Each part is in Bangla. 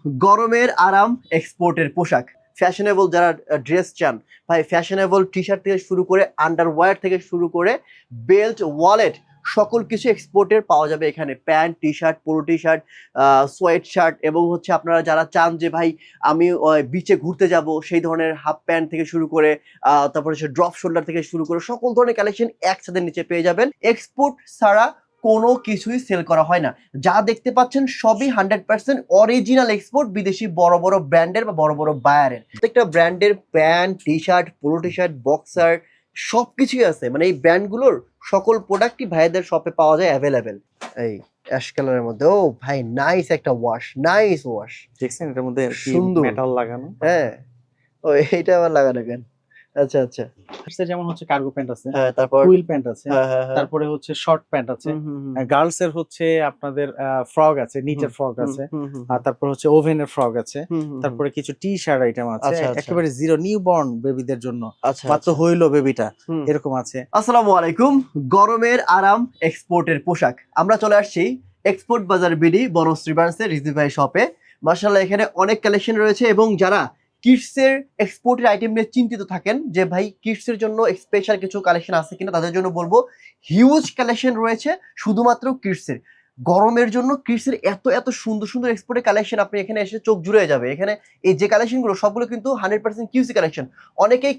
গরমের আরাম এক্সপোর্টের পোশাক, ফ্যাশনেবল যারা ড্রেস চান ভাই, ফ্যাশনেবল টি শার্ট থেকে শুরু করে আন্ডারওয়্যার থেকে শুরু করে বেল্ট, ওয়ালেট, সকল কিছু এক্সপোর্টের পাওয়া যাবে এখানে। Pant, T shirt, polo T shirt, sweat shirt, এবং হচ্ছে আপনারা যারা চান যে ভাই আমি বিচে ঘুরতে যাব, সেই ধরনের হাফ প্যান্ট থেকে শুরু করে তারপর হচ্ছে ড্রপ শোল্ডার থেকে শুরু করে সকল ধরনের কালেকশন একসাথে নিচে পেয়ে যাবেন। এক্সপোর্ট ছাড়া কোনো কিছুই সেল করা হয় না। যা দেখতে পাচ্ছেন সবই 100% অরিজিনাল এক্সপোর্ট, বিদেশি বড় বড় ব্র্যান্ডের বা বড় বড় বায়ারের। প্রত্যেকটা ব্র্যান্ডের pant, T shirt, polo T shirt, boxer সবকিছুই আছে। মানে এই ব্র্যান্ডগুলোর সকল প্রোডাক্টই ভাইদের শপে পাওয়া যায় অ্যাভেলেবেল। এই অ্যাশ কালারের মধ্যে, ও ভাই নাইস একটা ওয়াশ, নাইস ওয়াশ। দেখছেন এটার মধ্যে সুন্দর মেটাল লাগানো। হ্যাঁ, ও এইটা আবার লাগানো কেন? আচ্ছা আচ্ছা, যেমন হচ্ছে কার্গো প্যান্ট আছে, হ্যাঁ, তারপর কুইল প্যান্ট আছে, হ্যাঁ হ্যাঁ হ্যাঁ, তারপরে হচ্ছে শর্ট প্যান্ট আছে, গার্লস এর হচ্ছে আপনাদের ফ্রক আছে, নিচের ফ্রক আছে, আর তারপর হচ্ছে ওভেনের ফ্রক আছে, তারপরে কিছু টি শার্ট আইটেম আছে, আচ্ছা, আচ্ছা। একেবারে জিরো নিউবর্ন বেবিদের জন্য, আচ্ছা মাত্র আচ্ছা। হইলো বেবিটা, এরকম আছে। আসসালামু আলাইকুম। গরমের আরাম এক্সপোর্টের পোশাক, আমরা চলে আসছি এক্সপোর্ট বাজার বিডি বনশ্রী ব্রাঞ্চের রিজভি ভাই শপে। মাশাআল্লাহ এখানে অনেক কালেকশন রয়েছে, এবং যারা কিডসের এক্সপোর্টের আইটেম নিয়ে চিন্তিত থাকেন যে ভাই কিডসের জন্য স্পেশাল কিছু কালেকশন আছে কিনা, তাদের জন্য বলবো হিউজ কালেকশন রয়েছে শুধুমাত্র কিডসের। গরমের জন্য কিডসের এত এত সুন্দর সুন্দর এক্সপোর্টের কালেকশন, আপনি এখানে এসে চোখ জুড়ে যাবে। এখানে এই যে কালেকশনগুলো সবগুলো কিন্তু 100% কিউসি কালেকশন। অনেকেই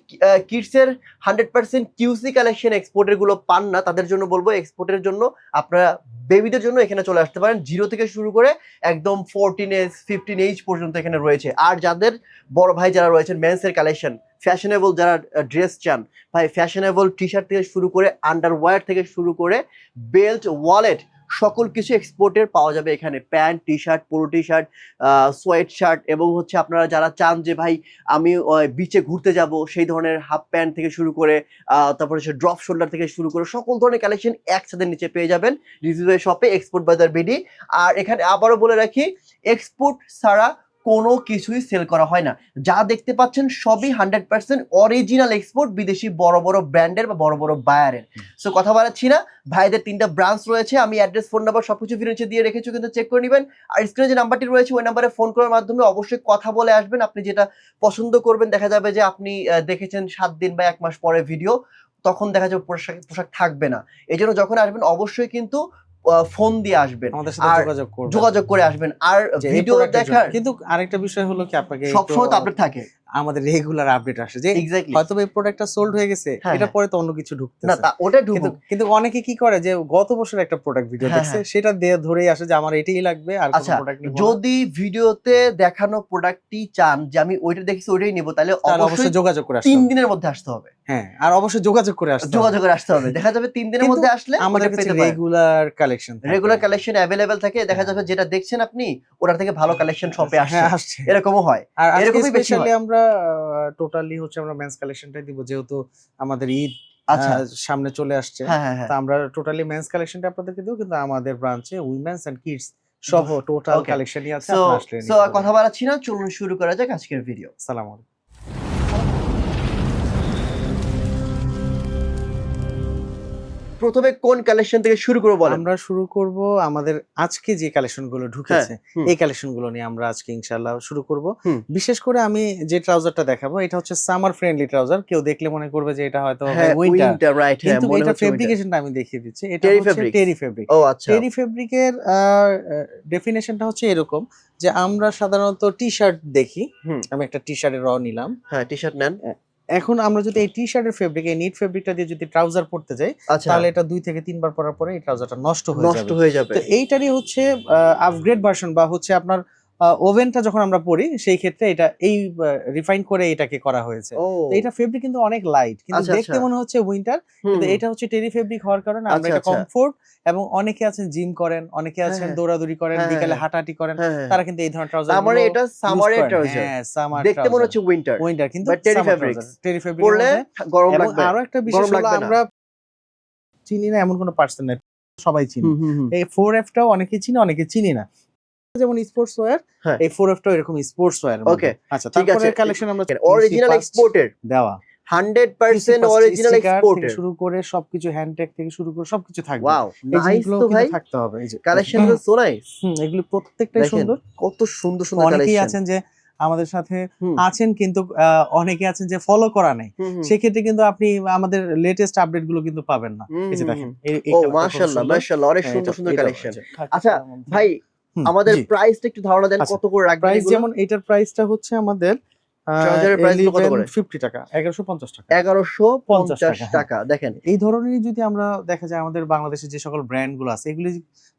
কিডসের 100% কিউসি কালেকশন এক্সপোর্টের গুলো পান না, তাদের জন্য বলবো এক্সপোর্টের জন্য আপনারা বেবিদের জন্য এখানে চলে আসতে পারেন। 0 থেকে শুরু করে একদম 14 এজ 15 এজ পর্যন্ত এখানে রয়েছে। আর যাদের বড় ভাই যারা রয়েছেন, মেন্সের কালেকশন, ফ্যাশনেবল যারা ড্রেস চান ভাই, ফ্যাশনেবল টি শার্ট থেকে শুরু করে আন্ডারওয়্যার থেকে শুরু করে বেল্ট, ওয়ালেট, সকল কিছু এক্সপোর্টের পাওয়া যাবে এখানে। Pant, T shirt, polo T shirt, sweat shirt, এবং হচ্ছে আপনারা যারা চান যে ভাই আমি বিচে ঘুরতে যাব, সেই ধরনের হাফ প্যান্ট থেকে শুরু করে তারপর হচ্ছে ড্রপ শোল্ডার থেকে শুরু করে সকল ধরনের কালেকশন একসাথে নিচে পেয়ে যাবেন রিজভি ভাই শপে, এক্সপোর্ট বাজার বিডি। আর এখানে আবারও বলে রাখি, এক্সপোর্ট ছাড়া কোনো কিছুই সেল করা হয় না। যা দেখতে পাচ্ছেন সবই 100% অরিজিনাল এক্সপোর্ট, বিদেশি বড় বড় ব্র্যান্ডের বা বড় বড় বায়ারের। সো কথা বাড়াচ্ছি না, ভাইদের 3টা ব্রাঞ্চ রয়েছে, আমি অ্যাড্রেস, ফোন নাম্বার সবকিছু ভিডিওতে দিয়ে রেখেছি, কিন্তু চেক করে নেবেন। আর স্ক্রিনে যে নাম্বারটি রয়েছে ওই নাম্বারে ফোন করার মাধ্যমে অবশ্যই কথা বলে আসবেন। আপনি যেটা পছন্দ করবেন, দেখা যাবে যে আপনি দেখেছেন 7 দিন বা 1 মাস পরে ভিডিও, তখন দেখা যাবে পোশাক থাকবে না। এই জন্য যখন আসবেন অবশ্যই কিন্তু ফোন দিয়ে আসবেন, আমাদের সাথে যোগাযোগ করে আসবেন। আর ভিডিও দেখার কিন্তু আরেকটা বিষয় হলো কি, আপনাকে সবসময় তো আপডেট থাকে, আমাদের রেগুলার আপডেট আসে যে এক্স্যাক্টলি হয়তো এই প্রোডাক্টটা সোল্ড হয়ে গেছে, এটা পরে তো অন্য কিছু ঢুকতেছে না, তা ওটা ঢুকুক। কিন্তু অনেকে কি করে যে গত বছর একটা প্রোডাক্ট ভিডিও দেখছে, সেটা দিয়ে ধরেই আসে যে আমার এটাই লাগবে, আর কোনো প্রোডাক্ট নিব না। যদি ভিডিওতে দেখানো প্রোডাক্টটি চান যে আমি ওইটা দেখেছি ওইটাই নিব, তাহলে অবশ্যই যোগাযোগ করে আসতে 3 হবে, দিনের মধ্যে আসতে হবে। হ্যাঁ, আর অবশ্যই যোগাযোগ করে আসতে হবে। দেখা যাবে 3 দিনের মধ্যে আসলে আমাদের কাছে রেগুলার কালেকশন अवेलेबल থাকে। দেখা যাবে যেটা দেখছেন আপনি ওটার থেকে ভালো কালেকশন শপে আসছে, এরকমও হয়। আর এরকমই স্পেশালি আমরা টোটালি হচ্ছে আমরা মেন্স কালেকশনটাই দিব, যেহেতু আমাদের ঈদ সামনে চলে আসছে। তো আমরা টোটালি মেন্স কালেকশনটা আপনাদেরকে দেব, কিন্তু আমাদের ব্রাঞ্চে উইমেন্স এন্ড কিডস সহ টোটাল কালেকশনই আছে। সো কথা বাড়াচ্ছি না, চলুন শুরু করা যাক আজকের ভিডিও। আসসালামু আলাইকুম। প্রথমে কোন কালেকশন থেকে শুরু করব বলেন? আমরা শুরু করব আমাদের আজকে যে কালেকশনগুলো ঢুকেছে, এই কালেকশনগুলো নিয়ে আমরা আজকে ইনশাআল্লাহ শুরু করব। বিশেষ করে আমি যে ট্রাউজারটা দেখাবো, এটা হচ্ছে সামার ফ্রেন্ডলি ট্রাউজার। কেউ দেখলে মনে করবে যে এটা হয়তো উইন্টার, রাইট? কিন্তু এটা ফেব্রিকেশনটা আমি দেখিয়ে দিচ্ছি, এটা হচ্ছে টেরি ফেব্রিক। ও আচ্ছা। টেরি ফেব্রিকের ডেফিনেশনটা হচ্ছে এরকম যে আমরা সাধারণত টি শার্ট দেখি, আমি একটা টি শার্টের র নিলাম, হ্যাঁ টি শার্ট নেন। এখন আমরা যদি এই টি শার্টের ফেব্রিক, এই নিট ফেব্রিকটা দিয়ে যদি ট্রাউজার পরতে যাই, তাহলে এটা 2 থেকে 3 বার পরার পরে এই ট্রাউজারটা নষ্ট হয়ে যাবে। তো এইটারই হচ্ছে আপগ্রেড ভার্সন, বা হচ্ছে আপনার ওভেনটা যখন আমরা পরি সেই ক্ষেত্রে এটা এই রিফাইন করে এটাকে করা হয়েছে। তো এটা ফেব্রিক কিন্তু অনেক লাইট, কিন্তু দেখতে মনে হচ্ছে উইন্টার, কিন্তু এটা হচ্ছে টেরি ফেব্রিক হওয়ার কারণে আমরা এটা কমফোর্ট, এবং অনেকে আছেন জিম করেন, অনেকে আছেন দৌড়াদৌড়ি করেন, বিকালে হাঁটাহাঁটি করেন, তারা কিন্তু এই ধরনের ট্রাউজার, মানে এটা সামারের ট্রাউজার, হ্যাঁ সামার, দেখতে মনে হচ্ছে উইন্টার, কিন্তু টেরি ফেব্রিক পরলে গরম লাগবে। আরো একটা বিষয় হলো, আমরা চিনি না এমন কোনো পার্সন নাই, সবাই চিনি। এই 4F টাও অনেকে চিনি, অনেকে চিনি না। যেমন স্পোর্টস ওয়্যার, এই 4F টাও এরকম স্পোর্টস ওয়্যার। ওকে আচ্ছা, তারপরে কালেকশন আমরা অরিজিনাল এক্সপোর্টের দেওয়া 100% অরিজিনাল এক্সপোর্টের শুরু করে সবকিছু, হ্যান্ডটেক থেকে শুরু করে সবকিছু থাকবে। ওয়াও নাইস তো ভাই, থাকতে হবে। এই যে কালেকশনগুলো সো নাইস, এগুলো প্রত্যেকটাই সুন্দর, কত সুন্দর সুন্দর কালেকশন। অনেকেই আছেন যে আমাদের সাথে আছেন কিন্তু অনেকে আছেন যে ফলো করা নাই, সেক্ষেত্রে কিন্তু আপনি আমাদের লেটেস্ট আপডেট গুলো কিন্তু পাবেন না। এই যে দেখেন, ও মাশাআল্লাহ মাশাআল্লাহ, অনেক সুন্দর সুন্দর কালেকশন। আচ্ছা ভাই, আমাদের প্রাইসটা একটু ধারণা দেন, কত করে রাখবেন? প্রাইস যেমন এটার প্রাইসটা হচ্ছে আমাদের চার্জারের প্রাইস কত করে? 50 টাকা, 1150 টাকা, 1150 টাকা। দেখেন এই ধরনেরই যদি আমরা দেখা যায় আমাদের বাংলাদেশে যে সকল ব্র্যান্ড গুলো আছে, এগুলি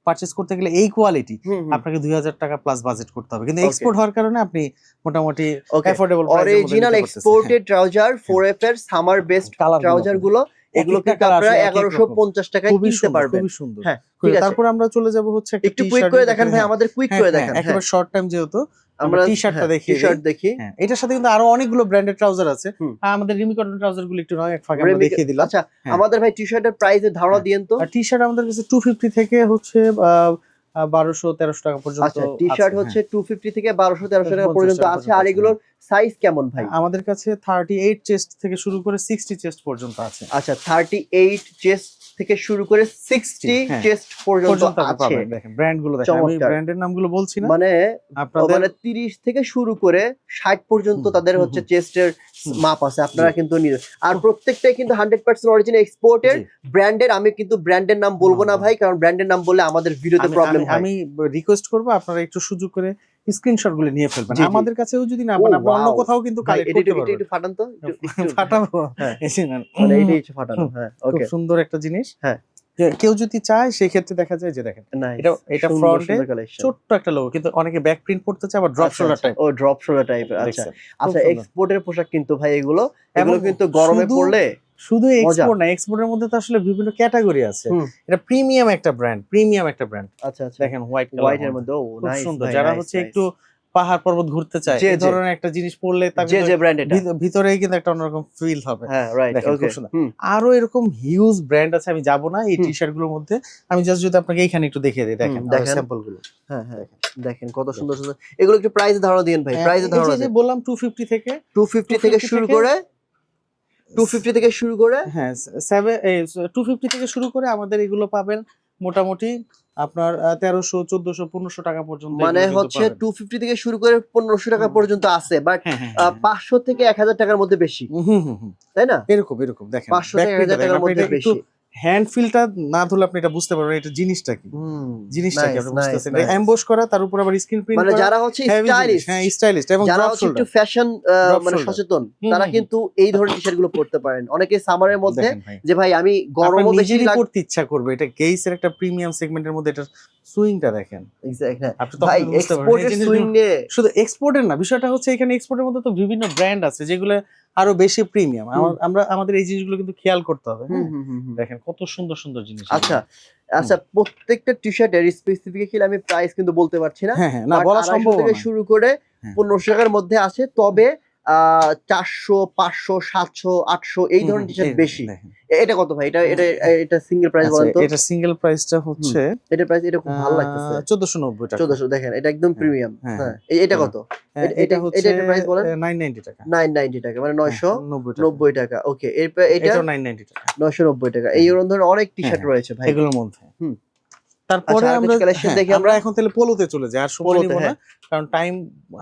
পারচেজ করতে গেলে এই কোয়ালিটি আপনাকে 2000 টাকা প্লাস বাজেট করতে হবে, কিন্তু এক্সপোর্ট হওয়ার কারণে আপনি মোটামুটি অ্যাফোর্ডেবল প্রাইসে অরিজিনাল এক্সপোর্টেড ট্রাউজার 4F এর সামার বেস্ট ট্রাউজার গুলো, এগুলো কিন্তু আপনারা 1150 টাকায় কিনতে পারবেন। খুবই সুন্দর। হ্যাঁ, তারপর আমরা চলে যাব হচ্ছে একটু কুইক করে দেখেন ভাই, আমাদের কুইক করে দেখেন, একেবারে শর্ট টাইম যেহেতু আমরা টি-শার্টটা দেখি। টি-শার্ট দেখি, এটার সাথে কিন্তু আরো অনেকগুলো ব্র্যান্ডের ট্রাউজার আছে। আমাদের রিমি কটন ট্রাউজার গুলো একটু নয় এক ফাঁকে আমরা দেখিয়ে দিলাম। আচ্ছা আমাদের ভাই টি-শার্টের প্রাইসের ধারণা দিয়েন তো। টি-শার্ট আমাদের কাছে 250 থেকে হচ্ছে 1200-1300 টাকা পর্যন্ত। আচ্ছা টি-শার্ট হচ্ছে 250 থেকে 1200-1300 টাকা পর্যন্ত আছে। আর এগুলোর সাইজ কেমন ভাই? আমাদের কাছে 38 চেস্ট থেকে শুরু করে 60 চেস্ট পর্যন্ত আছে। আচ্ছা 38 চেস্ট থেকে শুরু করে 60 চেস্ট পর্যন্ত আছে। দেখেন ব্র্যান্ড গুলো দেখেন, আমি ব্র্যান্ডের নামগুলো বলছি না, মানে আপনাদের 30 থেকে শুরু করে 60 পর্যন্ত তাদের হচ্ছে চেস্টের মাপ আছে, আপনারা কিন্তু নিয়ে। আর প্রত্যেকটাই কিন্তু 100% অরিজিনাল এক্সপোর্টের ব্র্যান্ডের। আমি কিন্তু ব্র্যান্ডের নাম বলবো না ভাই, কারণ ব্র্যান্ডের নাম বললে আমাদের ভিডিওতে প্রবলেম হয়। আমি রিকোয়েস্ট করব আপনারা একটু সুযোগ করে স্ক্রিনশট গুলো নিয়ে ফেলবেন। আমাদের কাছেও যদি না পান, আপনি অন্য কোথাও কিন্তু কালেক্ট করতে পারবেন। একটু ফাটান তো, ফাটাবো, মানে এইটাই হচ্ছে ফাটানো। হ্যাঁ ওকে, খুব সুন্দর একটা জিনিস। হ্যাঁ, কেউ যদি চায় সেই ক্ষেত্রে দেখা যায় যে দেখেন এটা ফ্রন্টে ছোট্ট একটা লোগো, কিন্তু অনেকে ব্যাক প্রিন্ট পড়তে চায় বা ড্রপ শোল্ডার টাইপ। ও ড্রপ শোল্ডার টাইপের। আচ্ছা আচ্ছা, এক্সপোর্টের পোশাক কিন্তু ভাই এগুলো কিন্তু গরমে পড়লে শুধু এক্সপোর্ট না, এক্সপোর্টের মধ্যে তো আসলে বিভিন্ন ক্যাটাগরি আছে। এটা প্রিমিয়াম একটা ব্র্যান্ড, আচ্ছা আচ্ছা, দেখেন হোয়াইট এর মধ্যে ও নাইস সুন্দর। যারা হচ্ছে একটু পাহাড় পর্বত ঘুরতে চায়, এই ধরনের একটা জিনিস পরলে যে ব্র্যান্ড এটা ভিতরেই কিন্তু একটা অন্যরকম ফিল হবে। হ্যাঁ রাইট, ওকে। আরো এরকম হিউজ ব্র্যান্ড আছে, আমি যাব না এই টি-শার্ট গুলোর মধ্যে। আমি জাস্ট যদি আপনাকে এইখানে একটু দেখিয়ে দিই, দেখেন স্যাম্পল গুলো। হ্যাঁ হ্যাঁ, দেখেন কত সুন্দর সুন্দর এগুলো। একটু প্রাইস ধারণা দিন ভাই, প্রাইস ধারণা। এই যে বললাম 250 থেকে শুরু করে 250 থেকে শুরু করে, হ্যাঁ 250 থেকে শুরু করে আমাদের এগুলো পাবেন মোটামুটি আপনার 1300, 1400, 1500 টাকা পর্যন্ত। মানে হচ্ছে 250 থেকে শুরু করে 1500 টাকা পর্যন্ত আছে, বাট 500 থেকে 1000 টাকার মধ্যে বেশি, তাই না? এরকম দেখেন 500 থেকে 1000 টাকার মধ্যে বেশি। হ্যান্ড ফিলটা না ধরলে আপনি এটা বুঝতে পারবেন এটা জিনিসটা কি। আপনি বুঝতেছেন, এটা এমবস করা, তার উপর আবার স্ক্রিন প্রিন্ট করা। মানে যারা হচ্ছে স্টাইলিশ এবং যারা হচ্ছে একটু ফ্যাশন মানে সচেতন, তারা কিন্তু এই ধরনের টি-শার্ট গুলো পরতে পারেন। অনেকে সামারের মধ্যে যে ভাই আমি গরমও বেশি পরতে ইচ্ছা করবে, এটা গেইসের একটা প্রিমিয়াম সেগমেন্টের মধ্যে এটা সুইংটা দেখেন। এক্স্যাক্টলি ভাই, এক্সপোর্টের সুইং নিয়ে শুধু এক্সপোর্টের না, বিষয়টা হচ্ছে এখানে এক্সপোর্টের মধ্যে তো বিভিন্ন ব্র্যান্ড আছে যেগুলো আরো বেশি প্রিমিয়াম। আমরা আমাদের এই জিনিসগুলো কিন্তু খেয়াল করতে হবে। দেখেন কত সুন্দর সুন্দর জিনিস। আচ্ছা আচ্ছা, প্রত্যেকটা টি-শার্টের স্পেসিফিক্যালি আমি প্রাইস কিন্তু বলতে পারছি না, না বলা সম্ভব থেকে শুরু করে 1500 টাকার মধ্যে আছে। তবে 400, 500, 700, 800 এই ধরনের টি-শার্ট বেশি। এটা কত ভাই? এটা সিঙ্গেল প্রাইস বলেন তো। এটা সিঙ্গেল প্রাইসটা হচ্ছে, এটা প্রাইস এটা খুব ভালো লাগতেছে 1490 টাকা। 1400, দেখেন এটা একদম প্রিমিয়াম। হ্যাঁ এটা কত? এটা হচ্ছে এটা প্রাইস বলেন। 990 টাকা। 990 টাকা, মানে 990 টাকা। ওকে, এটা 990 টাকা, 990 টাকা। এই ধরনের অনেক টি-শার্ট রয়েছে ভাই এগুলোর মধ্যে। তারপরে আমরা কালেকশন দেখি। আমরা এখন তাহলে পোলোতে চলে যাই, আর সময় নিব না কারণ টাইম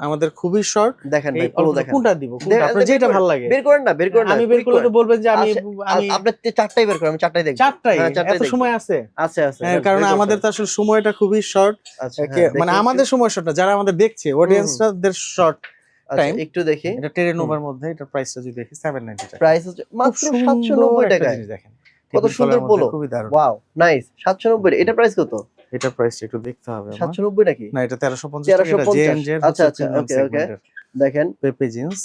আমাদের খুবই শর্ট। দেখেন ভাই পোলো দেখেন, কোনটা দিব, আপনার যেটা ভালো লাগে বের করেন না, বের করেন না। আমি বের করলে তো বলবেন যে আমি আপনি চারটাই বের করেন, আমি চারটাই দেখব। চারটাই এত সময় আছে? আছে আছে, কারণ আমাদের তো আসলে সময়টা খুবই শর্ট। মানে আমাদের সময় শর্ট না, যারা আমাদের দেখছে অডিয়েন্সদের শর্ট টাইম। একটু দেখি, এটা টেরেনোভার মধ্যে, এটা প্রাইসটা যদি দেখি 790 টাকা। প্রাইস হচ্ছে মাত্র 790 টাকা। দেখেন কত সুন্দর পোলো, খুবই দারুণ। Wow nice. 790, এটা প্রাইস কত? এটা প্রাইসটা একটু দেখতে হবে। 790 নাকি? না, এটা 1350 টাকা। এটা জেএনজে। আচ্ছা আচ্ছা, ওকে ওকে। দেখেন পেপে জিন্স,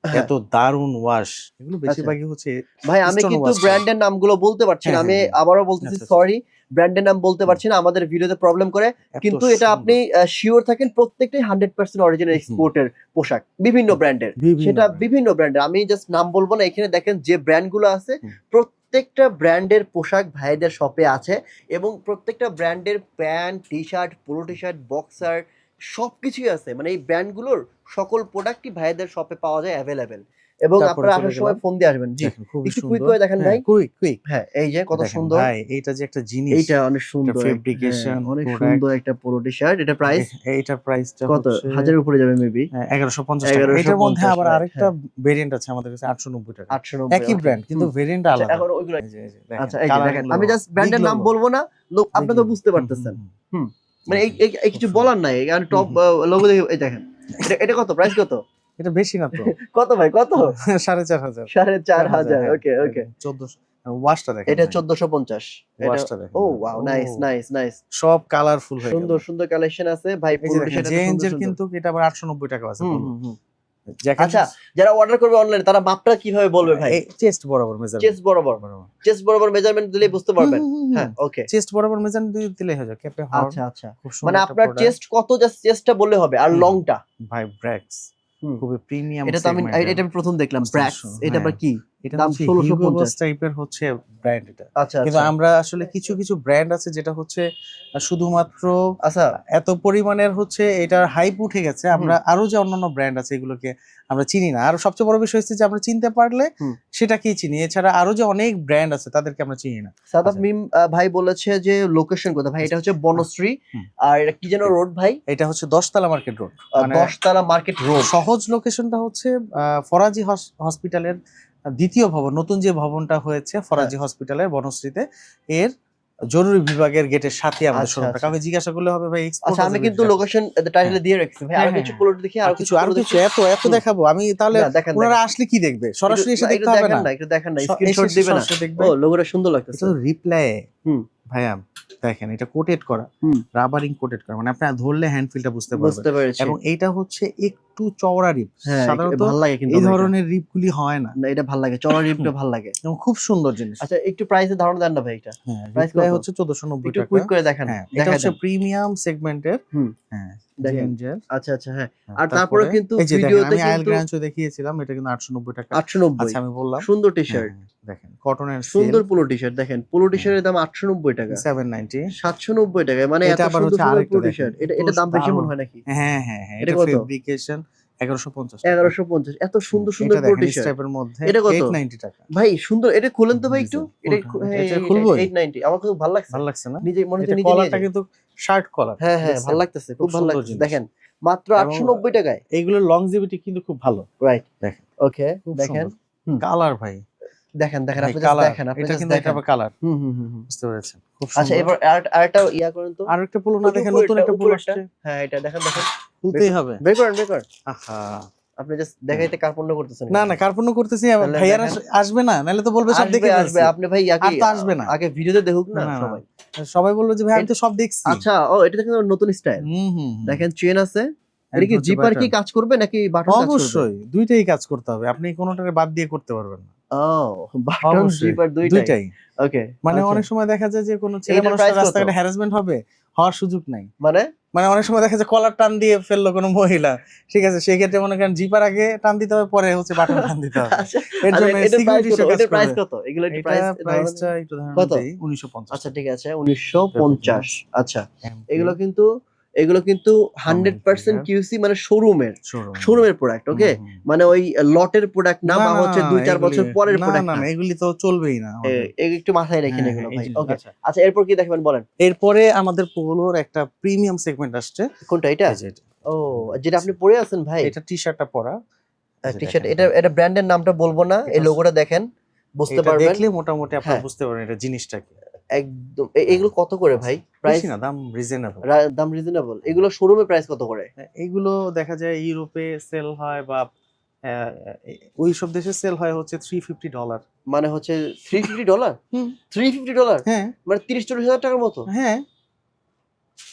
এত দারুন ওয়াশ। এগুলো বেশিরভাগই হচ্ছে ভাই, আমি কিন্তু ব্র্যান্ডের নামগুলো বলতে পারছি না। আমি আবারও বলতেছি সরি, ব্র্যান্ডের নাম বলতে পারছি না, আমাদের ভিডিওতে প্রবলেম করে। কিন্তু এটা আপনি শিওর থাকেন প্রত্যেকটাই 100% অরিজিনাল এক্সপোর্টের পোশাক, বিভিন্ন ব্র্যান্ডের, সেটা বিভিন্ন ব্র্যান্ডের। আমি জাস্ট নাম বলবো না, এখানে দেখেন যে ব্র্যান্ডগুলো আছে প্রত্যেকটা ব্র্যান্ডের পোশাক ভাইদের শপে আছে, এবং প্রত্যেকটা ব্র্যান্ডের pant, t shirt, polo t shirt, boxer, সবকিছুই আছে, মানে এই ব্র্যান্ডগুলোর সকল প্রোডাক্টই ভাইদের শপে পাওয়া যায় অ্যাভেলেবেল। এবং আপনারা আসার সময় ফোন দিয়ে আসবেন। জি, একটু কুইক করে দেখেন ভাই। কুইক। হ্যাঁ, এই যে কত সুন্দর ভাই, এইটা যে একটা জিনিস, এইটা অনেক সুন্দর ফেব্রিকেশন, অনেক সুন্দর একটা পোলো টি-শার্ট। এটা প্রাইস, এইটার প্রাইসটা কত? হচ্ছে 1000 এর উপরে যাবে মেবি। 1150 টাকা। এটার মধ্যে আবার আরেকটা ভেরিয়েন্ট আছে আমাদের কাছে 890 টাকা। 890, একই ব্র্যান্ড কিন্তু ভেরিয়েন্ট আলাদা। এখন ওইগুলো আচ্ছা, এই যে দেখেন, আমি জাস্ট ব্র্যান্ডের নাম বলবো না, লোক আপনারা তো বুঝতে পারতেছেন। মানে এই কিছু বলার নাই, কারণ টপ লোগো দেখে এই দেখেন। এটা কত? প্রাইস কত? এটা বেশি না তো। কত ভাই, কত? 4500। 4500। ওকে 1400। ওয়াশটা দেখেন, এটা 1450। ওয়াশটা দেখেন। ও ওয়াও, নাইস। সব কালারফুল হয়ে সুন্দর সুন্দর কালেকশন আছে ভাই। জেএনজের কিন্তু এটা আবার 890 টাকা আছে। আচ্ছা, যারা অর্ডার করবে অনলাইনে তারা মাপটা কিভাবে বলবে ভাই? চেস্ট বরাবর মেজারমেন্ট, চেস্ট বরাবর মেজারমেন্ট দিলে বুঝতে পারবেন। হ্যাঁ, ওকে, চেস্ট বরাবর মেজারমেন্ট দিলে হয়ে যাবে। ক্যাপে হর্ন। আচ্ছা, মানে আপনার চেস্ট কত, জাস্ট চেস্টটা বললে হবে, আর লংটা ভাই ব্র্যাক্স খুবই প্রিমিয়াম। এটা তো আমি প্রথম দেখলাম ব্র্যাক্স। এটা আবার কি? এটা দাম 1650 টাইপের হচ্ছে ব্র্যান্ড এটা। আচ্ছা, কিন্তু আমরা আসলে কিছু ব্র্যান্ড আছে যেটা হচ্ছে শুধুমাত্র আচ্ছা এত পরিমাণের হচ্ছে এটার হাইপ উঠে গেছে, আমরা আরো যে অন্যান্য ব্র্যান্ড আছে এগুলোকে আমরা চিনি না। আর সবচেয়ে বড় বিষয় হচ্ছে যে আমরা চিনতে পারলে সেটাকেই চিনি, এছাড়া আরো যে অনেক ব্র্যান্ড আছে তাদেরকে আমরা চিনি না। সাদাব মিম ভাই বলেছে যে লোকেশন কোথায় ভাই? এটা হচ্ছে বনশ্রী, আর এটা কি যেন রোড ভাই? এটা হচ্ছে 10 তলা মার্কেট রোড। 10 তলা মার্কেট রোড। সহজ লোকেশনটা হচ্ছে ফরাজি হসপিটালের দ্বিতীয় ভবন, নতুন যে ভবনটা হয়েছে ফরাজি হসপিটালের বনশ্রীতে, এর জরুরি বিভাগের গেটের সাথে আমাদের শোরুমটা। কাউকে জিজ্ঞাসা করলে হবে ভাই এক্সপোর্ট। আচ্ছা, আমি কিন্তু লোকেশন টাইটেলে দিয়ে রাখছি ভাই। আর কিছু পোলো দেখি, আর কিছু এত দেখাবো আমি, তাহলে ওনারা আসলে কি দেখবে? সরাসরি এসে দেখতে হবে না? একটু দেখেন না, স্ক্রিনশট দিবেন না? ও, লোগোটা সুন্দর লাগতেছে। এটা রিপ্লাই ভাইয়া দেখেন, এটা কোটেড করা, রাবারিং কোটেড করা, মানে আপনি ধরলে হ্যান্ড ফিলটা বুঝতে পারবেন। এবং এইটা হচ্ছে একটু চওড়া রিপ। সাধারণত ভালো লাগে, কিন্তু এই ধরনের রিপগুলি হয় না। এটা ভালো লাগে, চওড়া রিপটা ভালো লাগে এবং খুব সুন্দর জিনিস। আচ্ছা, একটু প্রাইসের ধারণা দেন না ভাই। এটা প্রাইস হচ্ছে 1490 টাকা। একটু কুইক করে দেখেন। এটা হচ্ছে প্রিমিয়াম সেগমেন্টের। হ্যাঁ, দেখেন। আচ্ছা, হ্যাঁ। আর তারপরে কিন্তু ভিডিওতে আমি আইল গ্রাঞ্চো দেখিয়েছিলাম, এটা কিন্তু 890 টাকা। 890। আচ্ছা, আমি বললাম সুন্দর টি-শার্ট দেখেন, কটনের সুন্দর পোলো টি-শার্ট দেখেন। পোলো টি-শার্টের দাম 890 টাকা। 790 টাকা, মানে এত সুন্দর পোলো টি-শার্ট। এটা দাম বেশি মনে হয় নাকি? হ্যাঁ, এটা ফেব্রিকেশন 1150। এত সুন্দর পোলো টি-শার্ট টাইপের মধ্যে। এটা কত? 890 টাকা ভাই, সুন্দর। এটা খুলেন তো ভাই একটু। এটা খুলবো। 890। আমার খুব ভালো লাগছে না? নিজে মনে হচ্ছে, নিজে কলারটা কিন্তু শার্ট কলার। হ্যাঁ, ভালো লাগতেছে, খুব ভালো লাগতেছে। দেখেন, মাত্র 890 টাকায়। এইগুলোর লংজিভিটি কিন্তু খুব ভালো। রাইট, দেখেন। ওকে, দেখেন কালার ভাই, দেখেন আপনি জাস্ট দেখেন। এটা কিন্তু এটা কালার। বুঝতে পেরেছেন? খুব সুন্দর। আচ্ছা, এবার আরেকটা ইয়া করেন তো। আরেকটা পোলো না দেখেন, নতুন একটা পোলো আসছে। হ্যাঁ, এটা দেখেন। খুলতেই হবে। বের করেন। আহা, আপনি জাস্ট দেখাইতে কার্পণ্য করতেছেন। না কার্পণ্য করতেছি। ভাইয়ারা আসবে না, নাহলে তো বলবে সব দেখে আসবে। আপনি ভাই আসবে না, আগে ভিডিওতে দেখুক না সবাই বলবে যে ভাই আমি তো সব দেখছি। আচ্ছা, এটা দেখেন নতুন স্টাইল। দেখেন, চেন আছে। এটা কি জিপার কি কাজ করবে নাকি বাটন কাজ করবে? অবশ্যই দুইটাই কাজ করতে হবে, আপনি কোনোটারে বাদ দিয়ে করতে পারবেন না। বাটন জিপার দুইটাই। ওকে, মানে অনেক সময় দেখা যায় যে কোনো ছেলে মানুষ রাস্তাঘাটে হ্যারাসমেন্ট হওয়ার সুযোগ নাই। মানে অনেক সময় দেখা যায় কলার টান দিয়ে ফেললো কোনো মহিলা, ঠিক আছে, সেই ক্ষেত্রে মনে করেন জিপার আগে টান দিতে হবে, পরে হচ্ছে বাটন টান দিতে হবে। এর জন্য সিকিউরিটি প্রাইস কত? এগুলো প্রাইসটা একটু ধারণা দেই। 1950। আচ্ছা, ঠিক আছে, 1950। আচ্ছা, এগুলো কিন্তু 100% কিউসি, মানে শোরুমের প্রোডাক্ট। ওকে, মানে ওই লটের প্রোডাক্ট না, বা হচ্ছে 2-4 বছর পরের প্রোডাক্ট না। এগুলি তো চলবেই না, একটু মাথায় রেখেন এগুলো ভাই। ওকে, আচ্ছা, এরপর কি দেখবেন বলেন? এরপরে আমাদের পোলোর একটা প্রিমিয়াম সেগমেন্ট আসছে। কোনটা? এটা? ও, যেটা আপনি পরে আছেন ভাই। এটা টি-শার্টটা পরা। টি-শার্ট, এটা ব্র্যান্ডের নামটা বলবো না, এই লোগোটা দেখেন, বুঝতে পারবেন। দেখলে মোটামুটি আপনারা বুঝতে পারবেন এটা জিনিসটা কি। একদম। এগুলো কত করে ভাই? প্রাইস না, দাম রিজনেবল। এগুলো শোরুমে প্রাইস কত করে? এগুলো দেখা যায় ইউরোপে সেল হয় বা ওই সব দেশে সেল হয় হচ্ছে $350। মানে হচ্ছে $350? $350? হ্যাঁ, মানে 30-40 হাজার টাকার মতো। হ্যাঁ,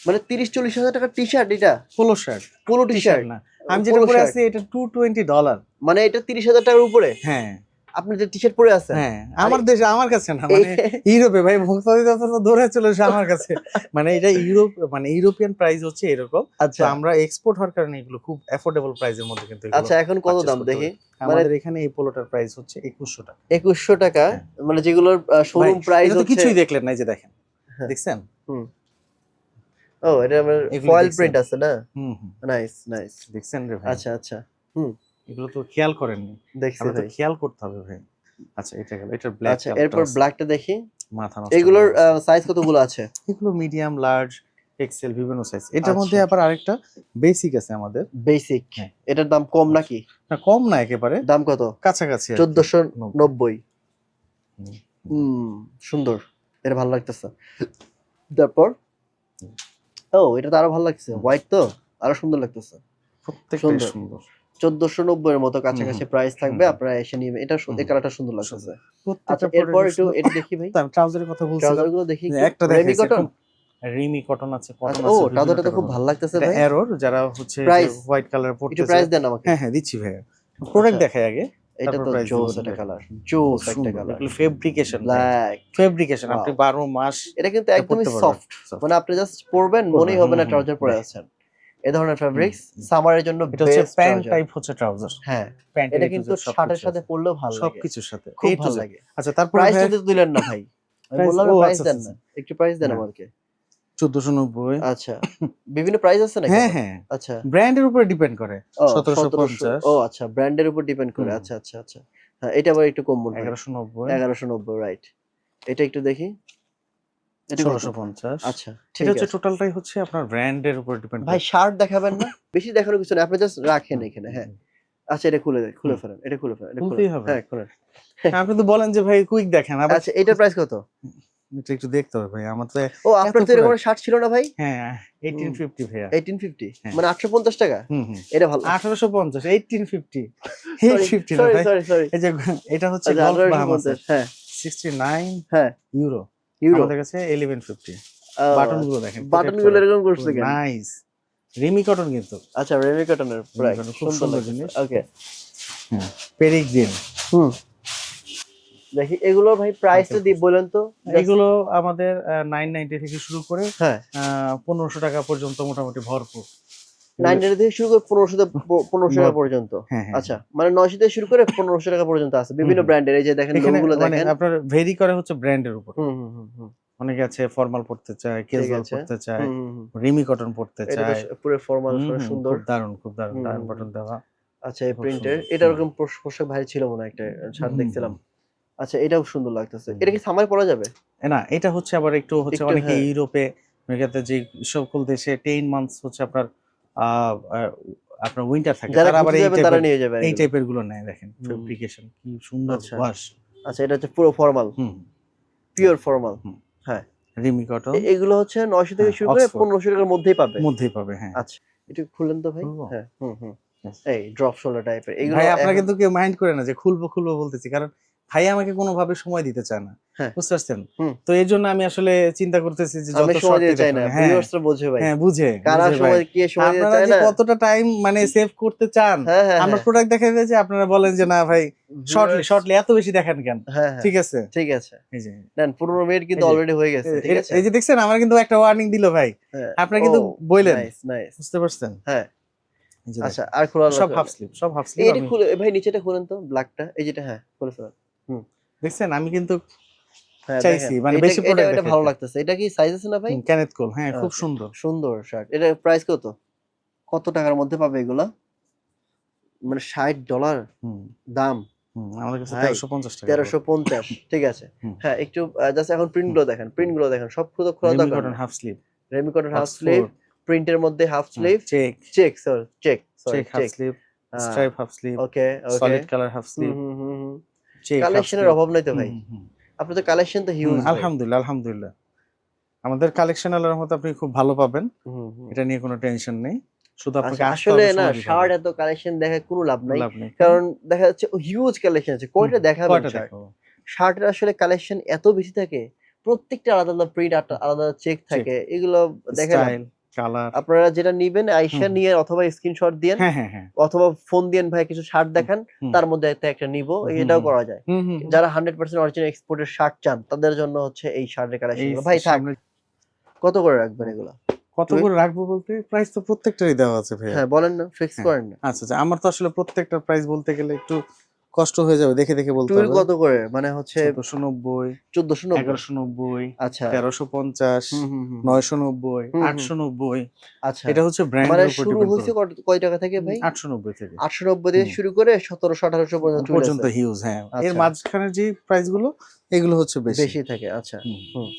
মানে 30-40 হাজার টাকার টি-শার্ট। এটা পোলো টি-শার্ট না, আমি যেটা পরে আছি এটা $220। মানে এটা 30 হাজার টাকার উপরে। হ্যাঁ, আপনি যে টি-শার্ট পরে আছেন। হ্যাঁ, আমার দেশে, আমার কাছে না, মানে ইউরোপে ভাই, ভোক্তা অধিদপ্তর দৌড়ে চলে এসে আমার কাছে। মানে এটা ইউরোপিয়ান প্রাইস হচ্ছে এরকম। আচ্ছা, আমরা এক্সপোর্ট হওয়ার কারণে এগুলো খুব অ্যাফোর্ডেবল প্রাইসের মধ্যে কিন্তু। আচ্ছা, এখন কত দাম দেখি? আমাদের এখানে এই পোলোটার প্রাইস হচ্ছে 2100 টাকা। 2100 টাকা, মানে যেগুলোর শোরুম প্রাইস হচ্ছে। কিছুই দেখলেন না, যে দেখেন, দেখছেন? ও এটা আমার এগুলো ফয়েল দেখছেন? প্রিন্ট আছে না? হুম হুম নাইস নাইস। দেখছেন রে ভাই, আচ্ছা আচ্ছা। হুম, এগুলো তো খেয়াল করেননি, দেখছি আমরা তো ভাই। খেয়াল করতে হবে ভাই। আচ্ছা এটা গেল, এটার ব্ল্যাক আচ্ছা কালারটা এরপর ব্ল্যাকটা দেখি। মাথা নষ্ট করার এগুলোর অবস্থা। সাইজ কতগুলো আছে? এগুলো মিডিয়াম, লার্জ, এক্সেল বিভিন্ন সাইজ। এটার মধ্যে আচ্ছা আবার আরেকটা বেসিক আছে আমাদের। বেসিক। হ্যাঁ। এটার দাম কম নাকি? না কম না একেবারে, দাম কত? কাছাকাছি আর কি। 1490। হুম, হুম, সুন্দর। এটা ভালো লাগতেছে। তারপর ও এটা তো আরো ভালো লাগছে, হোয়াইট তো আরো সুন্দর লাগতেছে। প্রত্যেকটাই সুন্দর। সুন্দর। 1490 এর মতো হুম, কাছাকাছি হুম, প্রাইস থাকবে, হুম, আপনারা এসে নিবেন। এটা হুম, এই কালারটা সুন্দর লাগতেছে। সুন্দর। আচ্ছা প্রত্যেকটা এরপর প্রোডাক্ট একটু এটা দেখি ভাই। তো আমি ট্রাউজারের কথা বলছিলাম। ট্রাউজার গুলো দেখি যে একটু। একটা রেমি দেখাইছি কটন। এরকম রিমি কটন আছে, কটন আচ্ছা ও আছে বিভিন্ন ট্রাউজারটা তো টাইপের খুব মধ্যে। ভালো লাগতেছে এটা ভাই। এরর যারা হচ্ছে যে প্রাইস হোয়াইট কালার পড়তে একটু প্রাইস চায়। দেন আমাকে। হ্যাঁ হ্যাঁ দিচ্ছি ভাই, প্রোডাক্ট আচ্ছা দেখাই আগে, এটা তারপর তো প্রাইস দিব। জোস একটা কালার, জোস একটা সুন্দর কালার। এগুলো ফেব্রিকেশন ভাই, ব্ল্যাক। ফেব্রিকেশন আপনি ওয়াও। 12 মাস এটা কিন্তু এটা একদমই পড়তে পারবেন। সফট। মানে আপনি জাস্ট পরবেন, মনেই হবে না ট্রাউজার পরে দেখ আছেন। এই ধরনের ফেব্রিক্স হুম। সামারের জন্য এটা হচ্ছে বেস্ট প্যান্ট ট্রাউজার। টাইপ হচ্ছে ট্রাউজার, হ্যাঁ প্যান্টের এটা এ টু কিন্তু জেড শার্টের সবকিছু সাথে আছে, পরলেও ভালো লাগে, সবকিছুর সাথে খুব এই টু ভালো জেড। লাগে। আচ্ছা তারপরে ভাই প্রাইসটা তো দিলেন না ভাই। আমি প্রাইস, বললাম ও না প্রাইস আচ্ছা দেন আচ্ছা না, একটু প্রাইস দেন হ্যাঁ আমাকে। 1490। আচ্ছা বিভিন্ন প্রাইস আছে নাকি হ্যাঁ আবার? হ্যাঁ আচ্ছা ব্র্যান্ডের উপরে ডিপেন্ড করে। ও 1700। 1750, ও আচ্ছা ব্র্যান্ডের উপর ডিপেন্ড করে। হুম, আচ্ছা আচ্ছা আচ্ছা। হ্যাঁ এটা আবার একটু কম মনে হয়। 1190, 1190 রাইট। এটা একটু দেখি। এটা কত? 1650। আচ্ছা এটা ঠিক হচ্ছে আছে। টোটালটাই হচ্ছে আপনার ব্র্যান্ডের উপর ডিপেন্ড ভাই করে। শার্ট দেখাবেন না? বেশি দেখানোর কিছু নেই। আপনি জাস্ট রাখেন হুম, এখানে, হুম, হ্যাঁ। হুম, আচ্ছা এটা খুলে হুম, ফেলেন। এটা খুলে ফেলেন। এটা খুলেন। খুলতেই হবে। হ্যাঁ খুলেন। আপনি তো বলেন যে ভাই কুইক দেখেন, আবার আচ্ছা এটার প্রাইস কত? এটা একটু দেখতে হবে ভাই, আমার তো ও এত আপনার তো এরকম প্রোডাক্ট। একটা শার্ট ছিল না ভাই? হ্যাঁ হুম 1850 ভাইয়া। 1850 হ্যাঁ মানে 850 টাকা? হুম হুম এটা ভালো। 1850, 1850, সরি 850 না সরি ভাই। Sorry sorry. এই যে এটা হচ্ছে আচ্ছা গলফ বাহামাসের 1850 হ্যাঁ 69 হ্যাঁ ইউরো, ইউরো। আমাদের কাছে 1150। ও বাটন গুলো আচ্ছা। দেখেন, বাটন প্রোটেক্ট গুলো করা, এরকম করছে কেন? নাইস, রিমি কটন কিন্তু, আচ্ছা রেমি কটনের রিমি প্রাইস কটন খুব সুন্দর সুন্দর লাগছে। জিনিস। ওকে হ্যাঁ পেরিগ্রিন। হুম দেখি এগুলো ভাই প্রাইসটা দিয়ে বলেন তো just- এগুলো আমাদের 990 থেকে শুরু করে হ্যাঁ 1500 টাকা পর্যন্ত মোটামুটি ভরপুর। 900 থেকে শুরু করে 1500 টাকা ভরপুর। পর্যন্ত। হ্যাঁ হ্যাঁ আচ্ছা মানে 900 থেকে শুরু করে 1500 টাকা পর্যন্ত আছে হুম বিভিন্ন হুম। ব্র্যান্ডের। এই যে দেখেন এখানে লোগোগুলো মানে দেখেন। আপনার ভেরি করে হচ্ছে ব্র্যান্ডের উপর। হুম হুম হুম হুম অনেকে আছে ফর্মাল পড়তে চায়, ঠিক ক্যাজুয়াল আছে। পড়তে চায়, হুম হুম হুম রিমি কটন পড়তে এটা তো চায়। পুরো ফর্মাল সুন্দর। খুব দারুণ, খুব দারুণ, হুম ডায়মন্ড হুম বাটন হুম। দেওয়া, আচ্ছা এই খুব প্রিন্টের সুন্দর। এটা ওরকম পোশাক ভাই ছিল মনে হয় একটা শার্ট হুম, দেখছিলাম। হুম, আচ্ছা এটাও সুন্দর লাগতেছে। হুম। এটা কি সামার পরা যাবে? না এটা হচ্ছে আবার একটু হচ্ছে একটু অনেকে হ্যাঁ ইউরোপে, আমেরিকাতে যে সকল দেশে 10 মান্থস হচ্ছে আপনার আহ, আহ, আপনার উইন্টার থাকে, যারা তারা আবার ঘুরতে এই যাবেন তারা টাইপের, নিয়ে যাবে এই এগুলো। টাইপের গুলো নেয়। দেখেন হুম ফেব্রিকেশন কি সুন্দর, আচ্ছা ওয়াশ। আচ্ছা এটা হচ্ছে পুরো ফর্মাল, হুম পিওর ফর্মাল। হুম হ্যাঁ রিমি কটন, এগুলো হচ্ছে 900 থেকে হ্যাঁ শুরু করে অক্সফোর্ড 1500 টাকার মধ্যেই পাবে। মধ্যেই পাবে। হ্যাঁ আচ্ছা একটু খুললেন তো ভাই। খুলবো? হ্যাঁ হুম হুম Yes. এই ড্রপ শোল্ডার টাইপের এগুলো ভাই আপনারা এখন কিন্তু কেউ মাইন্ড করে না যে খুলবো খুলবো বলতেছি, কারণ ভাই আমাকে কোনোভাবে সময় দিতে চায় না, হ্যাঁ বুঝতে পারছেন? হুম তো এই জন্য আমি আসলে চিন্তা করতেছি যে আমি যত সময় শর্টই দিতে চাই না, দেখানো। হ্যাঁ ভিউয়ার্সরা বোঝে ভাই। হ্যাঁ বুঝে কারা বুঝে ভাই, সময় কে সময় দিতে আপনারা চায় যে না। কতটা টাইম মানে সেভ করতে চান, হ্যাঁ হ্যাঁ আমরা হ্যাঁ প্রোডাক্ট দেখাই যে আপনারা বলেন যে না ভাই শর্টলি ভিউয়ার্স শর্টলি এত বেশি দেখেন কেন? হ্যাঁ হ্যাঁ ঠিক আছে, ঠিক আছে। এই যে নেন 15 মিনিট কিন্তু এই যে অলরেডি হয়ে গেছে ঠিক আছে। এই যে দেখছেন আমার কিন্তু একটা ওয়ার্নিং দিল ভাই, হ্যাঁ আপনারা ও কিন্তু বললেন, নাইস নাইস। বুঝতে পারছেন? হ্যাঁ এই যে আচ্ছা দেখেন আর খোলা সব হাফ স্লিভ, সব হাফ স্লিভ এইটা আমি খুলে ভাই নিচেটা খুলেন তো ব্ল্যাকটা এই যেটা হ্যাঁ খুলে ফেলেন। হুম দেখছেন আমি কিন্তু হ্যাঁ চাইছি দেখেন মানে এটা বেশি এটা প্রোডাক্ট এটা ভালো দেখাইতে। লাগতেছে। এটা কি সাইজ আছে না ভাই? ক্যানেথ কোল, হ্যাঁ খুব ওকে সুন্দর। সুন্দর শার্ট। এটা প্রাইস কত? কত টাকার মধ্যে পাবে এগুলা? মানে $60 হুম দাম আমাদের কাছে ভাই। 1350 টাকা করে। 1350 ঠিক আছে। হুম হ্যাঁ একটু জাস্ট এখন প্রিন্ট হুম গুলো দেখেন, প্রিন্ট গুলো দেখেন সব খুলে খোলা রিমি দরকার কটন নাই। Half sleeve, ramie cotton half sleeve, Oxford, প্রিন্টের মধ্যে half sleeve, check, check check sorry check half check. Sleeve, stripe half sleeve, okay okay solid colour half hmm sleeve, hmm হুম হুম চেক হাফ কালেকশনের স্লিভ। অভাব নাই তো হুম ভাই। হুম হুম আপনাদের কালেকশন তো হিউজ ভাই। আলহামদুলিল্লাহ আলহামদুলিল্লাহ, আমাদের কালেকশন আল্লাহর রহমতে আপনি খুব ভালো পাবেন, হুম হুম এটা নিয়ে কোনো টেনশন নেই, শুধু আপনাকে আচ্ছা আসতে আসলে হবে, না সময় দিতে শার্ট হবে। এত কালেকশন দেখে কোনো লাভ নাই। লাভ নেই, কারণ দেখা যাচ্ছে হিউজ কালেকশন আছে, কয়টা দেখাবেন কয়টা শার্ট? দেখাবো? শার্টের আসলে কালেকশন এত বেশি থাকে, প্রত্যেকটা আলাদা আলাদা প্রিন্ট আলাদা চেক থাকে, এগুলো দেখে লাভ স্টাইল, নেই। কালার। আপনারা যেটা নিবেন হুম আইসা হুম নিয়ে অথবা স্ক্রিনশট দিয়েন হ্যাঁ হ্যাঁ হ্যাঁ অথবা ফোন দিয়েন ভাই কিছু শার্ট হুম দেখান, হুম তার মধ্যে একটা নিবো, হুম এটাও হুম করা যায়। হুম হুম হুম। যারা 100% অরিজিনাল এক্সপোর্টের শার্ট চান তাদের জন্য হচ্ছে এই শার্টের কালেকশন এই গুলো। ভাই থাক, সামনে কত করে রাখবেন এগুলা? কত করে রাখবো বলতে প্রাইস তো প্রত্যেকটারই দেওয়া আছে ভাইয়া। হ্যাঁ বলেন না, ফিক্স হ্যাঁ করেন না। আচ্ছা আচ্ছা, আমার তো আসলে প্রত্যেকটার প্রাইস বলতে গেলে একটু কষ্ট হয়ে যাবে দেখে দেখে বলতে টুইল হবে। কত করে মানে হচ্ছে 1490, 1490, 1190, আচ্ছা 1350, হুম হুম হুম 990, হুম হুম। 890। আচ্ছা এটা হচ্ছে মানে ব্র্যান্ডের উপর শুরু ডিপেন্ড হয়েছে করে। কয় টাকা থেকে ভাই? 890 থেকে 890 দিয়ে হুম। শুরু করে 1700-1800 পর্যন্ত টুইল পর্যন্ত আছে। হিউজ, হ্যাঁ। এর আচ্ছা মাঝখানের যে প্রাইস গুলো এগুলো হচ্ছে বেশি। বেশি থাকে, আচ্ছা হুম। হুম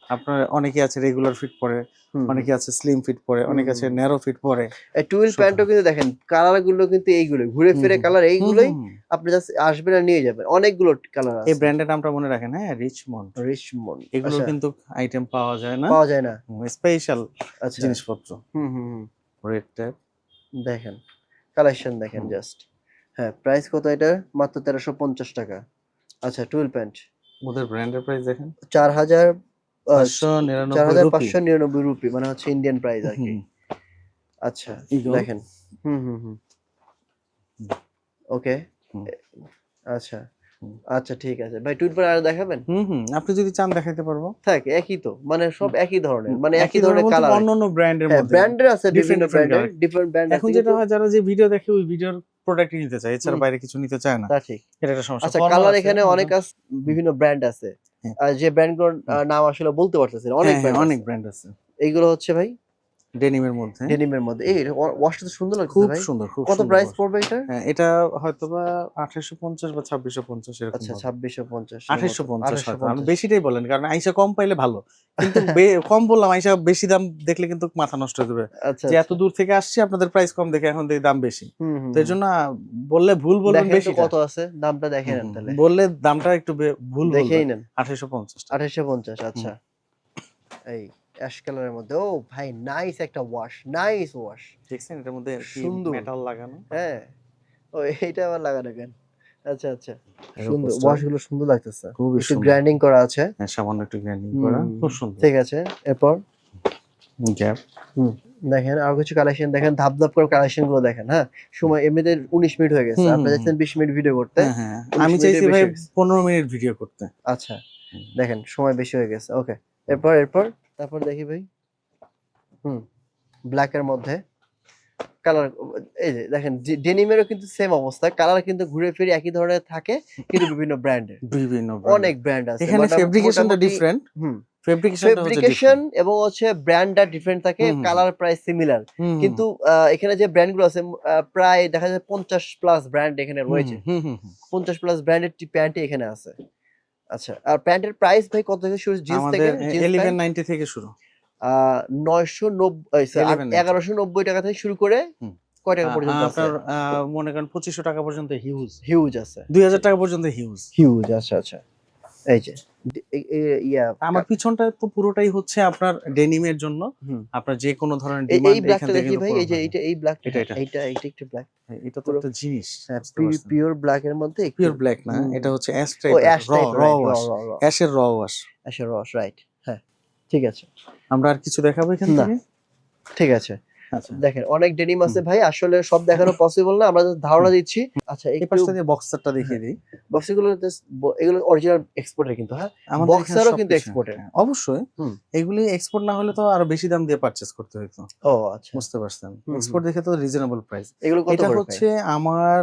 আপনার অনেকে আছে রেগুলার ফিট পরে, হুম হুম অনেকে আছে স্লিম ফিট পরে, হুম অনেকে হুম আছে হুম। ন্যারো ফিট পরে। এই টুইল সব প্যান্টও কিন্তু দেখেন কালার গুলো কিন্তু এইগুলো ঘুরে হুম ফিরে হুম কালার হুম এইগুলোই, হুম হুম। আপনি জাস্ট আসবেন আর নিয়ে যাবেন, অনেকগুলো কালার এই আছে। ব্র্যান্ডের নামটা মনে রাখেন, হ্যাঁ, রিচমন্ড। রিচমন্ড, এগুলোর আচ্ছা কিন্তু আইটেম পাওয়া যায় না, পাওয়া যায় না, স্পেশাল আচ্ছা জিনিসপত্র। হুম হুম হুম। Red tape. দেখেন কালেকশন দেখেন হুম। জাস্ট, হ্যাঁ প্রাইস কত এটা? মাত্র 1350 টাকা। আচ্ছা টুইল প্যান্ট ওদের ব্র্যান্ডের প্রাইস দেখেন, 4000 599 রুপি। 4599 রুপি, মানে হচ্ছে ইন্ডিয়ান প্রাইস আর কি। হুম। আচ্ছা ইগল। দেখেন হুম হুম হুম ওকে হুম। আচ্ছা হুম। আচ্ছা ঠিক আছে ভাই, টুইট পরে আর দেখাবেন? আপনি যদি চান দেখাইতে পারবো। থাক একই তো, মানে সব একই ধরনের, মানে একই একই ধরনের ধরনের বলতে কালার। অন্যান্য ব্র্যান্ডের হ্যাঁ মধ্যে ব্র্যান্ডের আছে, বিভিন্ন ডিফারেন্ট ব্র্যান্ডের কালার। ডিফারেন্ট ব্র্যান্ড আছে এখন যেটা কিন্তু হয় যারা যে ভিডিও দেখে ওই ভিডিওর প্রোডাক্টই নিতে চায়, এছাড়া হুম, বাইরে কিছু নিতে চায় না। তা ঠিক। এটা একটা সমস্যা। আচ্ছা ফর্মাল কালার আছে এখানে অনেক একদম। হুম। বিভিন্ন ব্র্যান্ড আছে, হ্যাঁ যে ব্র্যান্ডগুলোর হুম। নাম আসলে বলতে পারতেছি না, অনেক হ্যাঁ হ্যাঁ, ব্র্যান্ড অনেক আছে। ব্র্যান্ড আছে এইগুলো হচ্ছে ভাই ডেনিমের মধ্যে। ডেনিমের মধ্যে, এই ওয়াশটা তো সুন্দর লাগতেছে খুব ভাই। সুন্দর, খুব কত সুন্দর প্রাইস ওয়াশ। পড়বে এটা? হ্যাঁ, এটা হয়তোবা 2850 বা 2650 এরকম আচ্ছা হবে। 2650 এর মতো, 2850 হয়তো। আপনি 2850। বেশিটাই বলেন, কারণ আইসা কম পাইলে ভালো। কিন্তু কম বললাম, আইসা বেশি দাম দেখলে কিন্তু মাথা নষ্ট হয়ে যাবে। আচ্ছা যে এত আচ্ছা দূর থেকে আসছি, আপনাদের প্রাইস কম দেখে এখন দেখি দাম বেশি। হুম হুম তো হুম। এজন্য বললে ভুল বলবেন দেখেন তো বেশিটা। কত আছে, দামটা দেখে নেন তাহলে, বললে দামটা একটু ভুল দেখেই বলবেন। নেন। 2850 টাকা। 2850, হুম। আচ্ছা এই অ্যাশ কালারের মধ্যে, ও ভাই নাইস একটা ওয়াশ, নাইস ওয়াশ, দেখছেন এটার মধ্যে কি সুন্দর, মেটাল লাগানো? হ্যাঁ ও এইটা আবার লাগানো কেন? আচ্ছা আচ্ছা এরো সুন্দর, পোস্টার ওয়াশ গুলো সুন্দর লাগতেছে, খুবই একটু সুন্দর। গ্রাইন্ডিং করা আছে। হ্যাঁ, সামান্য একটু গ্রাইন্ডিং করা, হুম খুব সুন্দর। ঠিক আছে, এরপর গ্যাপ। হুম দেখেন আরো কিছু কালেকশন দেখেন, ধাপ ধাপ করে কালেকশন গুলো দেখেন, হ্যাঁ সময় এমনিতে 19 মিনিট হয়ে গেছে, হুম আপনি হুম হুম। যাচ্ছেন 20 মিনিট ভিডিও করতে, হ্যাঁ হ্যাঁ, 19 আমি মিনিটের চাইছি বেশি ভাই হয়ে গেছে। 15 মিনিট ভিডিও করতে। আচ্ছা দেখেন সময় বেশি হয়ে গেছে, ওকে এরপর এরপর তারপর দেখি ভাই হুম ব্ল্যাকের মধ্যে কালার, এই যে দেখেন ডেনিমেরও কিন্তু সেম অবস্থা, কালার কিন্তু ঘুরে ফিরে একই ধরনের থাকে, কিন্তু বিভিন্ন ব্র্যান্ডের, বিভিন্ন ব্র্যান্ড। অনেক ব্র্যান্ড আছে এখানে ফেব্রিকেশনটা মোটামুটি ডিফারেন্ট। হুম ফেব্রিকেশনটা হচ্ছে ফেব্রিকেশন ডিফারেন্ট। এবং হচ্ছে ব্র্যান্ডটা ডিফারেন্ট থাকে, হুম হুম কালার প্রায় সিমিলার, হুম হুম কিন্তু এখানে যে ব্র্যান্ডগুলো আছে প্রায় দেখা যায় 50 প্লাস ব্র্যান্ড এখানে হুম রয়েছে, হুম হুম হুম। 50 প্লাস ব্র্যান্ডের প্যান্টই এখানে আছে। আচ্ছা আর প্যান্টের প্রাইস ভাই কত থেকে শুরু জিন্স থেকে? আমাদের জিন্স প্যান্ট 1190 থেকে শুরু। 990 1190। 1190 টাকা থেকে শুরু করে হুম। কয় টাকা পর্যন্ত আছে? আপনার মনে করেন 2500 টাকা পর্যন্ত হিউজ। হিউজ আছে, 2000 টাকা পর্যন্ত হিউজ। হিউজ, আচ্ছা আচ্ছা এই যে ইয়া আমার পিছনটা তো পুরোটাই হচ্ছে আপনার ডেনিমের জন্য। হুম আপনার যে কোনো ধরনের এই ডিমান্ড এখান ব্ল্যাকটা থেকে দেখি কিন্তু ভাই, পূরণ এই যে হয়। এইটা, এই ব্ল্যাকটা, এটা হ্যাঁ এটা এইটা একটু ব্ল্যাক, এটা তো পুরো একটা জিনিস, হ্যাঁ বুঝতে পারছেন? পিওর ব্ল্যাক এর মধ্যে একটু পিওর ব্ল্যাক না, হুম, এটা হচ্ছে অ্যাশ ও টাইপের, অ্যাশ টাইপের, র রাইট, ওয়াশ, র অ্যাশের র ওয়াশ। অ্যাশের রস, রাইট, হ্যাঁ ঠিক আছে, আমরা আর কিছু দেখাবো এখান না থেকে? ঠিক আছে আচ্ছা। দেখেন অনেক ডেনিম আছে হুম। ভাই, আসলে সব দেখানো পসিবল না, আমরা just ধারণা দিচ্ছি। আচ্ছা এই একটু পাশটা দিয়ে বক্সারটা দেখিয়ে দিই। বক্সগুলো এগুলো অরিজিনাল এক্সপোর্টের কিন্তু, হ্যাঁ আমাদের এখানে বক্সারও কিন্তু সবকিছু, এক্সপোর্টের। হ্যাঁ, অবশ্যই। হুম এগুলি এক্সপোর্ট না হলে তো আরো বেশি দাম দিয়ে পারচেজ করতে হইতো। ও আচ্ছা বুঝতে পারছেন? হুম হুম। এক্সপোর্ট দেখে তো রিজনেবল প্রাইস। এগুলো কত এটা করে ভাই? হচ্ছে আমার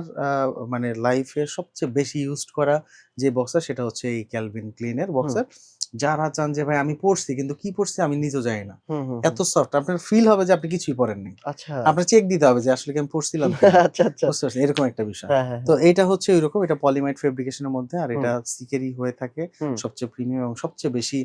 মানে লাইফে সবচেয়ে বেশি ইউজড করা যে বক্সার, সেটা হচ্ছে এই ক্যালভিন ক্লিনের হুম বক্সার। যারা চান যে ভাই আমি পড়ছি কিন্তু কি পড়ছি আমি নিজেও জানি না। হুম হুম এত সফট, আপনার ফিল হবে যে আপনি কিছুই পড়েন নাই। আচ্ছা আপনার চেক দিতে হবে যে আসলে কি আমি পড়ছিলাম কিনা। আচ্ছা আচ্ছা বুঝতে পারছেন? এরকম একটা বিষয়। হ্যাঁ হ্যাঁ তো এইটা হচ্ছে ঐরকম, এটা পলিমাইড ফেব্রিকেশনের মধ্যে, আর হুম এটা সিকেরই হয়ে থাকে। হুম সবচেয়ে প্রিমিয়াম এবং সবচেয়ে বেশি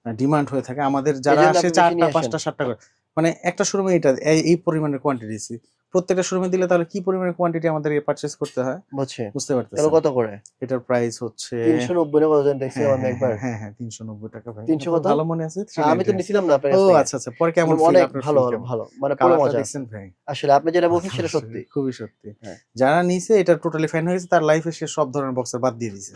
ডিমান্ড হয়ে থাকে। আমাদের যারা এজন্য আসে আপনি বেশি ৪টা নিয়ে আসেন, ৫টা ৭টা করে, মানে একটা শোরুমে এটা এই পরিমাণের কোয়ান্টিটি দিছি। প্রত্যেকটা শোরুমে দিলে তাহলে কি পরিমাণের কোয়ান্টিটি আমাদেরকে পারচেজ করতে হয় বুঝছি, বুঝতে তাহলে পারতেছেন। কত করে? এটার প্রাইস হচ্ছে 390 না কত জানি দেখছিলাম হ্যাঁ, আমি হ্যাঁ, একবার, হ্যাঁ, হ্যাঁ, হ্যাঁ, ৩৯০ টাকা ভাই। 300 আপনার কত? ভালো মনে আছে? আমি তো 399। নিছিলাম না আপনার ও কাছ থেকে, আচ্ছা, আচ্ছা। পরে কেমন কিন্তু ফিল, অনেক আপনার ভালো ফিল ভালো কেমন? ভালো, মানে পুরো কালারটা মজা আছে, দেখছেন ভাই? আসলে আপনি যেটা বলছেন সেটা আসলে সত্যি, খুবই সত্যি। হ্যাঁ যারা নিছে এটা টোটালি ফ্যান হয়ে গেছে, তার লাইফে সে সব ধরনের বক্সার বাদ দিয়ে দিছে।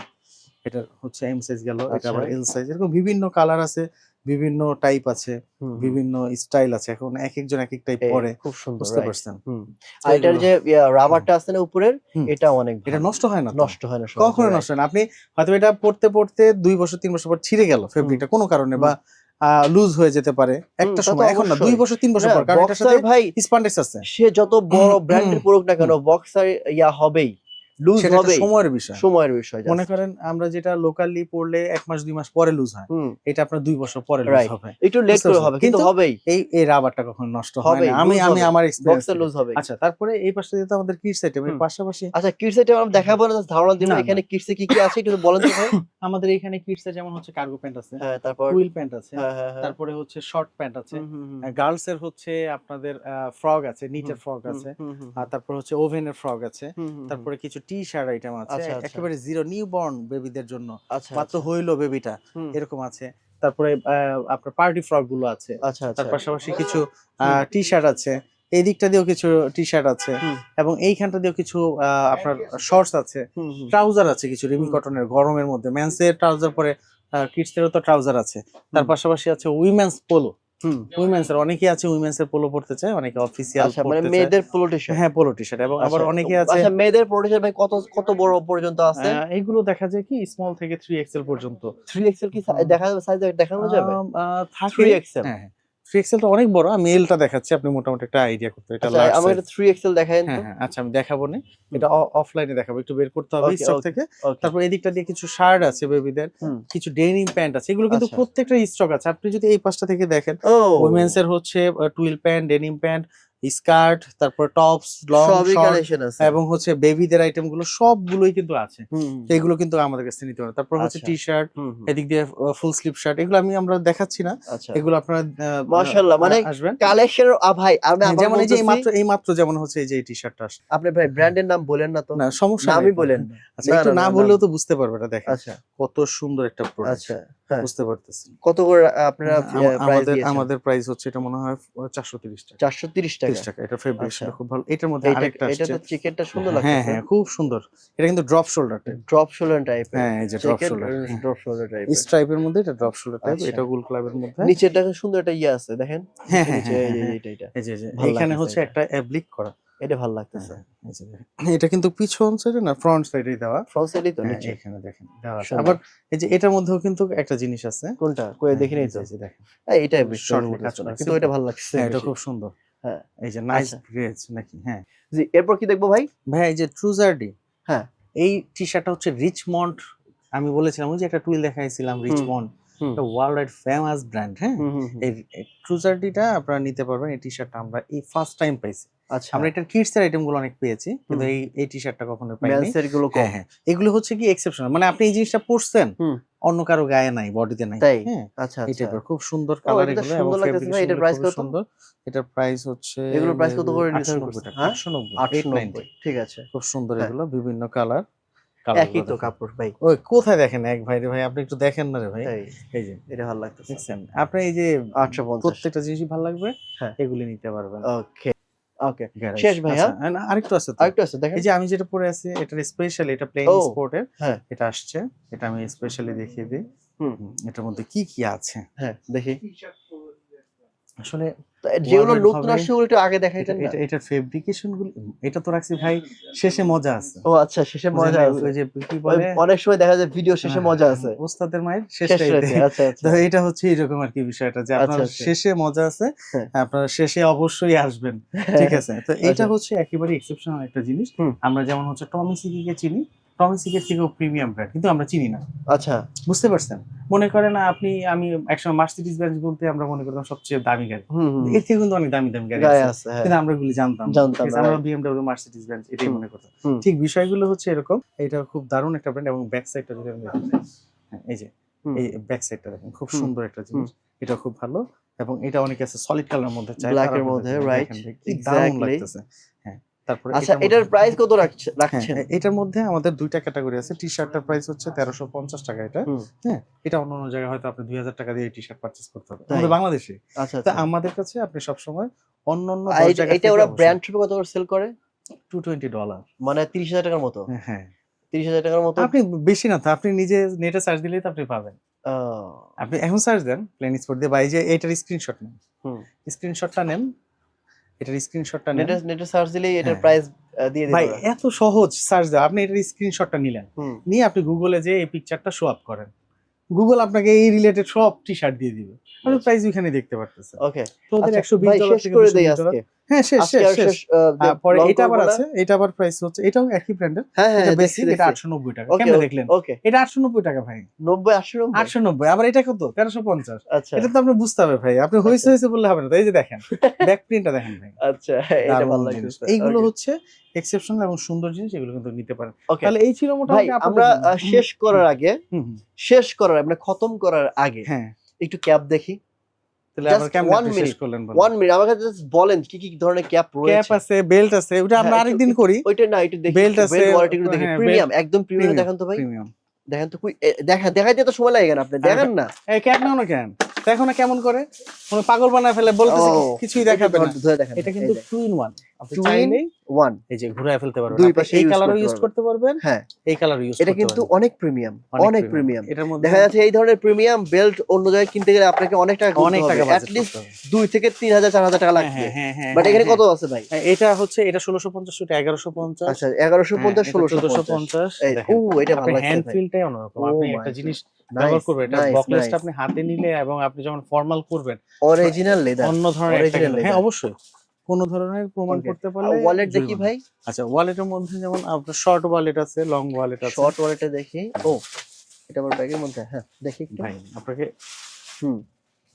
এটার হচ্ছে এম সাইজ গেল, এটা আচ্ছা আবার এল সাইজ, এরকম বিভিন্ন কালার আছে, বিভিন্ন টাইপ আছে, হুম হুম বিভিন্ন স্টাইল আছে। এখন একেকজন একেক টাইপ পরে, খুব সুন্দর, বুঝতে রাইট পারছেন? হুম। তো আর এটার এগুলো যে হুম, রাবারটা আছে না উপরের, হুম, এটাও অনেক এটা ভালো, নষ্ট হয় না তো। নষ্ট হয় না সহজে, কখনো নষ্ট রাইট হয় না। আপনি হয়তো এটা পড়তে পড়তে ২ বছর ৩ বছর পর ছিঁড়ে গেল হুম ফেব্রিকটা কোনো কারণে, হুম বা লুজ হয়ে যেতে পারে হুম, একটা তা তো সময়, এখন না ২ অবশ্যই, বছর ৩ বছর না পর, কারণ এটার বক্সার সাথে ভাই স্পন্ডেক্স আছে। সে যত বড় ব্র্যান্ডের পড়ুক না কেন বক্সার ইয়া হবেই, লুজ সেটা হবে, সময়ের বিষয়। সময়ের বিষয়। মনে করেন আমরা যেটা লোকালি পড়লে 1 মাস 2 মাস পরে লুজ হয়, এটা আপনার 2 বছর পরে লুজ হবে, একটু লেট করে হবে কিন্তু হবেই। এই রাবারটা কখনো নষ্ট হয় না, আমি আমার এক্সপেরিয়েন্স লুজ হবে। আচ্ছা, তারপরে এই পাশে যেটা আমাদের কিডস আইটেমের পাশাপাশি, আচ্ছা কিডস আইটেম আমরা দেখাবো না, ধারণা দিব এখানে কিডসে কি কি আছে একটু বলেন তো ভাই। আমাদের এখানে কিডসে যেমন হচ্ছে কার্গো প্যান্ট আছে, হ্যাঁ, তারপর টুইল প্যান্ট আছে, হ্যাঁ, তারপরে হচ্ছে শর্ট প্যান্ট আছে, গার্লস এর হচ্ছে আপনাদের ফ্রক আছে, নিটের ফ্রক আছে, আর তারপর হচ্ছে ওভেনের ফ্রক আছে, তারপরে কিছু টি শার্ট আইটেম আছে একেবারে জিরো নিউবর্ন বেবিদের জন্য, মাত্র হইলো বেবিটা এরকম আছে, তারপরে আপনার পার্টি ফ্রক গুলো আছে, তার পাশাপাশি কিছু টি শার্ট আছে, এই দিকটা দিয়েও কিছু টি শার্ট আছে, এবং এইখানটা দিয়েও কিছু আপনার শর্টস আছে, ট্রাউজার আছে কিছু রিমি কটনের গরমের মধ্যে, মেন্সের ট্রাউজার পরে কিডস এরও তো ট্রাউজার আছে, তার পাশাপাশি আছে উইমেন্স পোলো, উইমেন্স এর অনেকে আছে উইমেন্স এর পোলো পড়তে চায়, অনেকে অফিশিয়াল পড়তে চায়, মানে মেয়েদের পোলো টি-শার্ট, হ্যাঁ পোলো টি-শার্ট, এবং আবার অনেকে আছে আচ্ছা মেয়েদের পোলো টি-শার্ট ভাই কত বড় পর্যন্ত আছে? এইগুলো দেখা যায় কি স্মল থেকে 3XL পর্যন্ত। 3XL কি দেখা যাবে, সাইজ দেখানো যাবে? থাকে 3XL, হ্যাঁ 3XL টা অনেক বড়, আমি এলটা দেখাচ্ছি, আপনি মোটামুটি একটা আইডিয়া করতে, এটা লার্জ। আমাকে 3XL দেখায়েন তো। হ্যাঁ আচ্ছা আমি দেখাবো না, এটা অফলাইনে দেখাবো, একটু বের করতে হবে স্টক থেকে। তারপর এই দিকটা দিয়ে কিছু শার্ট আছে বেবিদের, কিছু ডেনিম প্যান্ট আছে, এগুলো কিন্তু প্রত্যেকটা স্টক আছে। আপনি যদি এই পাশটা থেকে দেখেন, উইমেন্স এর হচ্ছে twill pant, denim pant, skirt, তারপর টপস, লং শর্ট, এবং হচ্ছে বেবিদের আইটেম গুলো সবগুলোই কিন্তু আছে, তো এগুলো কিন্তু আমাদের কাছে নিতে পারেন। তারপর হচ্ছে টি শার্ট, এদিক দিয়ে ফুল স্লিভ শার্ট, এগুলো আমরা দেখাচ্ছি না, এগুলো আপনারা মাশাআল্লাহ মানে আসবেন কালেকশন। ভাই আমি যেমন এই মাত্র যেমন হচ্ছে এই যে টি শার্টটা, আপনি ভাই ব্র্যান্ডের নাম বলেন না তো। না সমস্যা, আমি বলেন। আচ্ছা একটু না বললেও তো বুঝতে পারবে, এটা দেখেন কত সুন্দর একটা প্রোডাক্ট। আচ্ছা বুঝতে পারতেছেন কত করে আপনারা প্রাইস দিয়েছেন? আমাদের প্রাইস হচ্ছে এটা মনে হয় 430 টাকা। 430 টাকা। এটা ফেব্রিকটা খুব ভালো। এটার মধ্যে আরেকটা আসছে, এটা তো চিকেনটা সুন্দর লাগছে। হ্যাঁ খুব সুন্দর। এটা কিন্তু ড্রপ শোল্ডার টাইপ, হ্যাঁ এই যে ড্রপ শোল্ডার টাইপ স্ট্রাইপের মধ্যে, এটা ড্রপ শোল্ডার টাইপ, এটা গোল ক্লাবের মধ্যে। নিচেটা সুন্দর একটা আছে দেখেন, হ্যাঁ এটা এই যে এখানে হচ্ছে একটা অ্যাপ্লিক করা, এটা ভালো লাগতেছে। এটা কিন্তু পিছন সাইডে না, ফ্রন্ট সাইডেই দেওয়া, ফ্রন্ট সাইডেই তো নিচে এখানে দেখেন দেওয়া আছে। আবার এই যে এটার মধ্যেও কিন্তু একটা জিনিস আছে, কোনটা কই দেখি নাই তো, দেখেন এটা কিন্তু এটা ভালো লাগছে, এটা খুব সুন্দর। হ্যাঁ এই যে নাইস গ্রেজ নাকি। হ্যাঁ জি, এরপর কি দেখবো ভাই? এই যে ট্রুজারডি, হ্যাঁ এই টি-শার্টটা হচ্ছে রিচমন্ড, আমি বলেছিলাম ওই যে একটা টুইল দেখাইছিলাম রিচমন্ড, এটা ওয়ার্ল্ড ওয়াইড ফেমাস ব্র্যান্ড। হ্যাঁ এই ট্রুজারডিটা আপনারা নিতে পারবেন, এই টি-শার্টটা আমরা এই ফার্স্ট টাইম পাইছি। আচ্ছা আমরা এটা কিডস এর আইটেম গুলো অনেক পেয়েছি, কিন্তু এই টি-শার্টটা কখনো পাইনি। মেন্সের গুলো কম। হ্যাঁ এগুলো হচ্ছে কি এক্সেপশনাল, মানে আপনি এই জিনিসটা পরছেন অন্য কারো গায়ে নাই, বডিতে নাই। হ্যাঁ আচ্ছা এটা খুব সুন্দর কালার, এগুলো এবং ফেব্রিক। এটার প্রাইস কত? এটার প্রাইস হচ্ছে, এগুলো প্রাইস কত করে নির্ধারণ করছেন? 890। ঠিক আছে, খুব সুন্দর, এগুলো বিভিন্ন কালার, একই তো কাপড় ভাই। ওই কোথায় দেখেন এক ভাই রে ভাই, আপনি একটু দেখেন না রে ভাই, এই যে এটা ভালো লাগতেছে, দেখছেন আপনি এই যে 850, প্রত্যেকটা জিনিসই ভালো লাগবে, এগুলি নিতে পারবেন। ওকে শেষ ভাইয়া? আরেকটু আছে দেখেন, এই যে আমি যেটা পরে আছি এটার স্পেশালি, এটা প্লেন স্পোর্টের, এটা আসছে, এটা আমি স্পেশালি দেখিয়ে দিই এটার মধ্যে কি কি আছে। হ্যাঁ দেখি, আসলে যেগুলো নতুন আসছে ওগুলো একটু আগে দেখাইতেন না। এটার ফেব্রিকেশন গুলো, এটা তো রাখছি ভাই শেষে মজা আছে। ও আচ্ছা শেষে মজা আছে, ওই যে কি বলে অনেক সময় দেখা যায় ভিডিও শেষে মজা আছে, ওস্তাদের মায়ের শেষটাইতে। আচ্ছা তো এটা হচ্ছে এরকম আর কি বিষয়টা, যে আপনার শেষে মজা আছে, আপনারা শেষে অবশ্যই আসবেন, ঠিক আছে। তো এটা হচ্ছে একেবারে এক্সেপশনাল একটা জিনিস। আমরা যেমন হচ্ছে টমি সিকিকে চিনি, টমি সিকের থেকেও প্রিমিয়াম ব্র্যান্ড, কিন্তু আমরা চিনি না। আচ্ছা বুঝতে পারছেন, মনে করেন আমি একসময় মার্সিডিজ বেঞ্জ বলতে আমরা মনে করতাম সবচেয়ে দামি গাড়ি, এর থেকে কিন্তু অনেক দামি দামি গাড়ি আছে, কিন্তু আমরা এগুলি জানতাম, আমরা বিএমডব্লিউ মার্সিডিজ বেঞ্জ এটাই মনে করতাম। ঠিক বিষয়গুলো হচ্ছে এরকম। এটা খুব দারুণ একটা ব্র্যান্ড, এবং ব্যাক সাইডটা যদি আমি দেখি, এই যে এই ব্যাক সাইডটা দেখেন, খুব সুন্দর একটা জিনিস, এটা খুব ভালো। এবং এটা অনেক আছে সলিড কালার মধ্যে, চাই ব্ল্যাকের মধ্যে, রাইট দারুণ লাগতেছে। হ্যাঁ তারপরে আচ্ছা এটার প্রাইস কত রাখছেন? এটার মধ্যে আমাদের দুইটা ক্যাটাগরি আছে। টি শার্টটার প্রাইস হচ্ছে 1350 টাকা এটা। হ্যাঁ এটা অন্য জায়গায় হয়তো আপনি 2000 টাকা দিয়ে এই টি শার্ট পারচেজ করতে হবে, আমাদের বাংলাদেশে। আচ্ছা তো আমাদের কাছে আপনি সব সময় অন্য জায়গা, এটা ওরা ব্র্যান্ড শপে কত করে সেল করে? $220, মানে 30,000 টাকার মতো। হ্যাঁ 30,000 টাকার মতো। আপনি বেশি না তো, আপনি নিজে নেটে সার্চ দিলেই তো আপনি পাবেন। আপনি এখন সার্চ দেন প্লেন স্পোর্ট দিয়ে, বা এই যে এটার স্ক্রিনশট নেন, স্ক্রিনশটটা নেন, এটার স্ক্রিনশটটা নেন, নেটে সার্চ দিলেই এটার প্রাইস দিয়ে দিবে। ভাই এত সহজ সার্চ দাও, আপনি এটার স্ক্রিনশটটা নিলেন, নিয়ে আপনি গুগলে যে এই পিকচারটা শো আপ করেন, গুগল আপনাকে এই রিলেটেড সব টি শার্ট দিয়ে দিবে, আপনি প্রাইস ওখানে দেখতে পারতেছেন। ওকে তো ওদের $120 থেকে $200। হ্যাঁ শেষ আজকে আর শেষ পরে long এটা আবার করবো না। আছে, এটা আবার প্রাইস হচ্ছে, এটাও একই ব্র্যান্ডের, হ্যাঁ এটা হ্যাঁ বেসিক, দেখছি এটা দেখছি 890 টাকা। ওকে কেমনে দেখলেন? ওকে এটা 890 টাকা ভাই, 90 890 890। আবার এটা কত? 1350। আচ্ছা এটা তো আপনি বুঝতে হবে ভাই, আপনি হইছে হইছে বললে হবে না তো। এই যে দেখেন ব্যাক প্রিন্টটা দেখেন ভাই, আচ্ছা এটা দারুণ ভালো জিনিস। লাগতেছে এইগুলো Okay, হচ্ছে এক্সেপশনাল এবং সুন্দর জিনিস, এগুলো কিন্তু নিতে পারেন। okay. তাহলে এই ছিল ভাই মোটামুটি আমরা আপনাদের জন্য। শেষ করার আগে হুম, হুম, মানে খতম করার আগে হ্যাঁ। একটু ক্যাপ দেখি তাহলে Just আবার কেমনে one আপনি শেষ minute, করলেন? 1 মিনিট আমাকে জাস্ট বলেন কি কি ধরনের ক্যাপ ক্যাপ রয়েছে আছে, বেল্ট আছে, ওটা আমরা হ্যাঁ, আরেকদিন করি। ওইটা না একটু দেখি বেল্ট আছে, বেল্ট ওয়ারেন্টি গুলো দেখি হ্যাঁ, প্রিমিয়াম একদম প্রিমিয়াম প্রিমিয়াম, দেখান তো ভাই প্রিমিয়াম। দেখেন তো দেখাইতে তো সময় লাগে কেন আপনি দেখেন না এই ক্যাপ নাও না কেন? দেখো না কেমন করে, কোনো পাগল বানায় ফেলে, বলতেছে ও, কিছুই দেখাবে না। ধরে দেখেন এটা কিন্তু 2 in 1, আপনি Two in চাইলেই 1 এই যে ঘুরায় ফেলতে পারবেন। দুই আপনি পাশে এই use কালারও করতে ইউজ পারবেন। করতে পারবেন, হ্যাঁ এই কালারও ইউজ এটা করতে কিন্তু পারবেন। অনেক প্রিমিয়াম অনেক প্রিমিয়াম এটার মধ্যে দেখা যাচ্ছে এই ধরনের প্রিমিয়াম বেল্ট অন্য জায়গায় কিনতে গেলে আপনাকে অনেক টাকা অনেক টাকা অ্যাট বাজেট লিস্ট করতে হবে। 2 থেকে 3000 4000 টাকা হ্যাঁ, লাগবে হ্যাঁ, হ্যাঁ, বাট হ্যাঁ, এখানে হ্যাঁ। কত আছে ভাই এটা হচ্ছে, এটা 1650, এটা 1150। আচ্ছা 1150 1650 1650। এই দেখেন, ও এটা ভালো আপনি লাগছে হ্যান্ড ভাই ফিলটাই অন্যরকম। Oh আপনি my একটা জিনিস God, ব্যবহার nice, করবেন, এটা nice, বকলেসটা nice. আপনি হাতে নিলে এবং আপনি যখন ফর্মাল করবেন অরিজিনাল লেদার অন্য ধরনের একটা Original কিন্তু- হ্যাঁ leather. অবশ্যই কোন ধরনের প্রমাণ Okay. করতে পারলে ওয়ালেট দেখি জরিমানা। ভাই আচ্ছা, ওয়ালেটের মধ্যে যেমন আপনার শর্ট ওয়ালেট আছে, লং ওয়ালেট আছে। শর্ট ওয়ালেটে দেখি ও এটা আমার ব্যাগের মধ্যে হ্যাঁ দেখি একটু ভাই আপনাকে,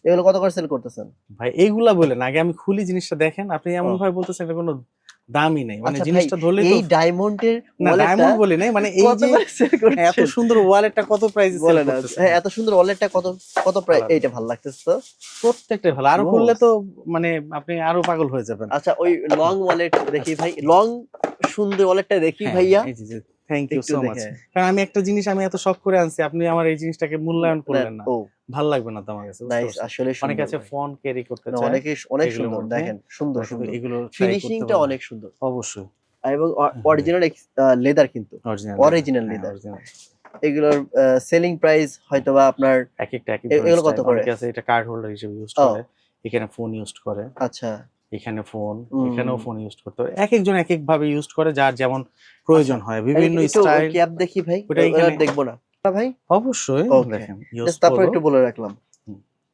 এগুলো কত করে সেল করতেছেন ভাই এইগুলা বলেন, আগে আমি খুলি জিনিসটা দেখেন। আপনি এমন ভাবে বলতেছেন এটা কোনো দামই নেই, মানে আচ্ছা ভাই জিনিসটা ধরলে এই ডায়মন্ডের না, ডায়মন্ড বলি নাই, মানে এই কত যে করে সেল এত করছেন সুন্দর ওয়ালেটটা কত প্রাইসে সেল বলেন করতেছে। হ্যাঁ এত সুন্দর ওয়ালেটটা কত কত প্রাইস ভালো। এইটা ভালো লাগতেছে তো প্রত্যেকটাই ভালো, আরো Wow. করলে তো মানে আপনি আরো পাগল হয়ে যাবেন। আচ্ছা ওই লং ওয়ালেট দেখি ভাই লং সুন্দর ওয়ালেটটা দেখি ভাইয়া থ্যাংক ইউ একটু সো মাচ। দেখে কারণ আমি একটা জিনিস আমি এত শখ করে আনছি, আপনি আমার এই জিনিসটাকে মূল্যায়ন করলেন না, ও ভালো লাগবে না তো আমার কাছে। বুঝতে নাইস পারছেন? আসলে অনেকে সুন্দর আছে ভাই। ফোন ক্যারি করতে না, চায়, অনেকে অনেক এগুলোর সুন্দর মধ্যে দেখেন সুন্দর কিন্তু সুন্দর এগুলো ফিনিশিংটা অনেক সুন্দর অবশ্যই এবং হ্যাঁ, অরিজিনাল লেদার কিন্তু অরিজিনাল Original leather। এগুলোর সেলিং প্রাইস হয়তোবা আপনার এক একটা এক এগুলো কত করে? অনেকে আছে এটা কার্ড হোল্ডার হিসেবে ইউজ ও। করে, এখানে ফোন ইউজ করে, আচ্ছা এখানে ফোন, হুম। এখানেও ফোন ইউজ করতে পারে। এক একজন এক এক ভাবে ইউজ করে, যার যেমন প্রয়োজন হয়, বিভিন্ন স্টাইল। ক্যাপ দেখি ভাই ওটা ওটা এখানে- দেখবো না ভাই অবশ্যই Okay. দেখেন জাস্ট তারপর একটু বলে রাখলাম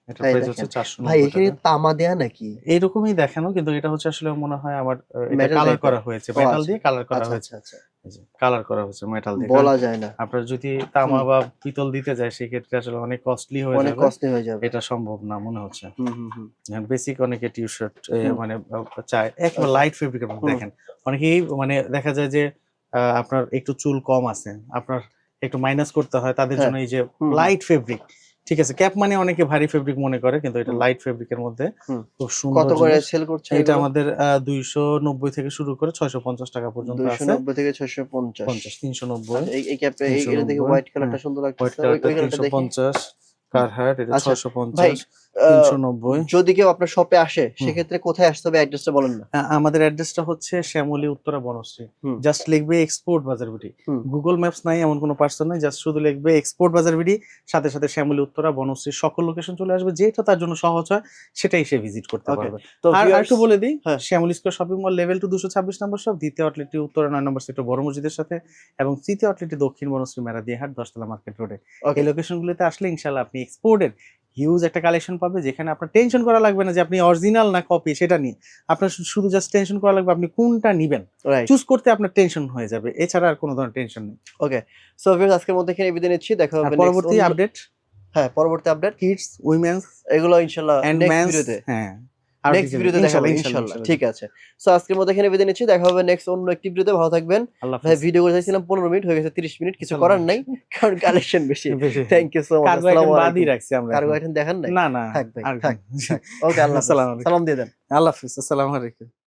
এটা এই প্রাইস দেখেন। হচ্ছে 490 ভাই এখানে টাকা। তামা দেয়া নাকি এইরকমই দেখানো, কিন্তু এটা হচ্ছে আসলে মনে হয় আমার এটা Metal কালার type-এর? করা হয়েছে, ও, মেটাল আচ্ছা। দিয়ে কালার করা আচ্ছা হয়েছে, আচ্ছা আচ্ছা কালার করা হয়েছে মেটাল দিয়ে। বলা যায় না আপনার যদি তামা হুম। বা পিতল দিতে যায় সেক্ষেত্রে আসলে অনেক কস্টলি হয়ে অনেক যাবে, কস্টলি হয়ে যাবে এটা সম্ভব না মনে হচ্ছে। হুম বেসিক অনেকে টি শার্ট হুম। মানে চায় একেবারে আচ্ছা। লাইট ফেব্রিকের মধ্যে। হুম। দেখেন অনেকেই মানে দেখা যায় যে আপনার একটু চুল কম আছে, আপনার একটু মাইনাস করতে হয়, তাদের হ্যাঁ। জন্য এই যে হুম। লাইট ফেব্রিক, ঠিক আছে, ক্যাপ মানে অনেকে ভারী ফেব্রিক মনে করে, কিন্তু এটা হুম। লাইট ফেব্রিকের মধ্যে হুম। খুব কত সুন্দর করে জিনিস। সেল করছে এটা আমাদের 290 থেকে শুরু করে 650 টাকা পর্যন্ত আছে। 290 থেকে 650 50 390 এই ক্যাপে এটা দেখি 390, হোয়াইট কালারটা সুন্দর হোয়াইট লাগতেছে ওই কালারটা কালারটা দেখি 350, কারহাট এটা আচ্ছা, 650, আহ, 390। যদি কেউ আপনার শপে আসে সেক্ষেত্রে কোথায় আসতে হবে অ্যাড্রেসটা বলেন না আমাদের অ্যাড্রেসটা হচ্ছে শ্যামলী উত্তরা বনশ্রী। হুম। জাস্ট লিখবে এক্সপোর্ট বাজার বিডি, হুম। গুগল ম্যাপস নাই এমন কোনো পার্সন নাই, জাস্ট শুধু লিখবে এক্সপোর্ট বাজার বিডি, সাথে সাথে শ্যামলী উত্তরা বনশ্রী সকল লোকেশন চলে আসবে, যেটা তার জন্য সহজ হয় সেটাই সে ভিজিট করতে Okay, পারবে। তো আর viewers- একটু বলে দিই, হ্যাঁ। Shyamoli square shopping mall level 2 226 নম্বর শপ, দ্বিতীয় আউটলেটটি উত্তরা 9 নম্বর সেক্টর বড় মসজিদের সাথে, এবং তৃতীয় আউটলেটটি দক্ষিণ বনশ্রী মেরাদিয়াহাট 10 তলা মার্কেট রোডে। Okay. এই লোকেশনগুলোতে আসলে ইনশাআল্লাহ আপনি এক্সপোর্টের হিউজ একটা কালেকশন পাবে, যেখানে আপনার টেনশন করা লাগবে না যে আপনি অরিজিনাল না কপি সেটা নিয়ে, আপনার শুধু জাস্ট টেনশন করা লাগবে আপনি কোনটা নিবেন, রাইট চুজ করতে আপনার টেনশন হয়ে যাবে, এছাড়া আর কোনো ধরনের টেনশন নেই। ওকে সো ভিউয়ার্স আজকের মধ্যে এখানে বিদায় নিচ্ছি দেখা আর হবে পরবর্তী আপডেট হ্যাঁ পরবর্তী আপডেট কিডস, উইমেন্স এগুলো ইনশাআল্লাহ এন্ড নেক্সট মেন্স, ভিডিওতে হ্যাঁ নেক্সট ভিডিওতে দেখা হবে ইনশাআল্লাহ ঠিক আছে সো আজকের মধ্যে এখানে বিদায় নিচ্ছি দেখা হবে নেক্সট অন্য একটি ভিডিওতে ভালো থাকবেন আল্লাহ ভাই ভিডিও করে চাইছিলাম 15 মিনিট হয়ে গেছে 30 মিনিট কিছু করার নাই কারণ কালেকশন বেশি thank you so much cargo item বাদই রাখছি আমরা, কার্গো আইটেম দেখান নাই না না থাক ভাই আর থাক ওকে আল্লাহ আসসালামু আলাইকুম। সালাম দিয়ে দেন আল্লাহ হাফেজ, আসসালামু আলাইকুম।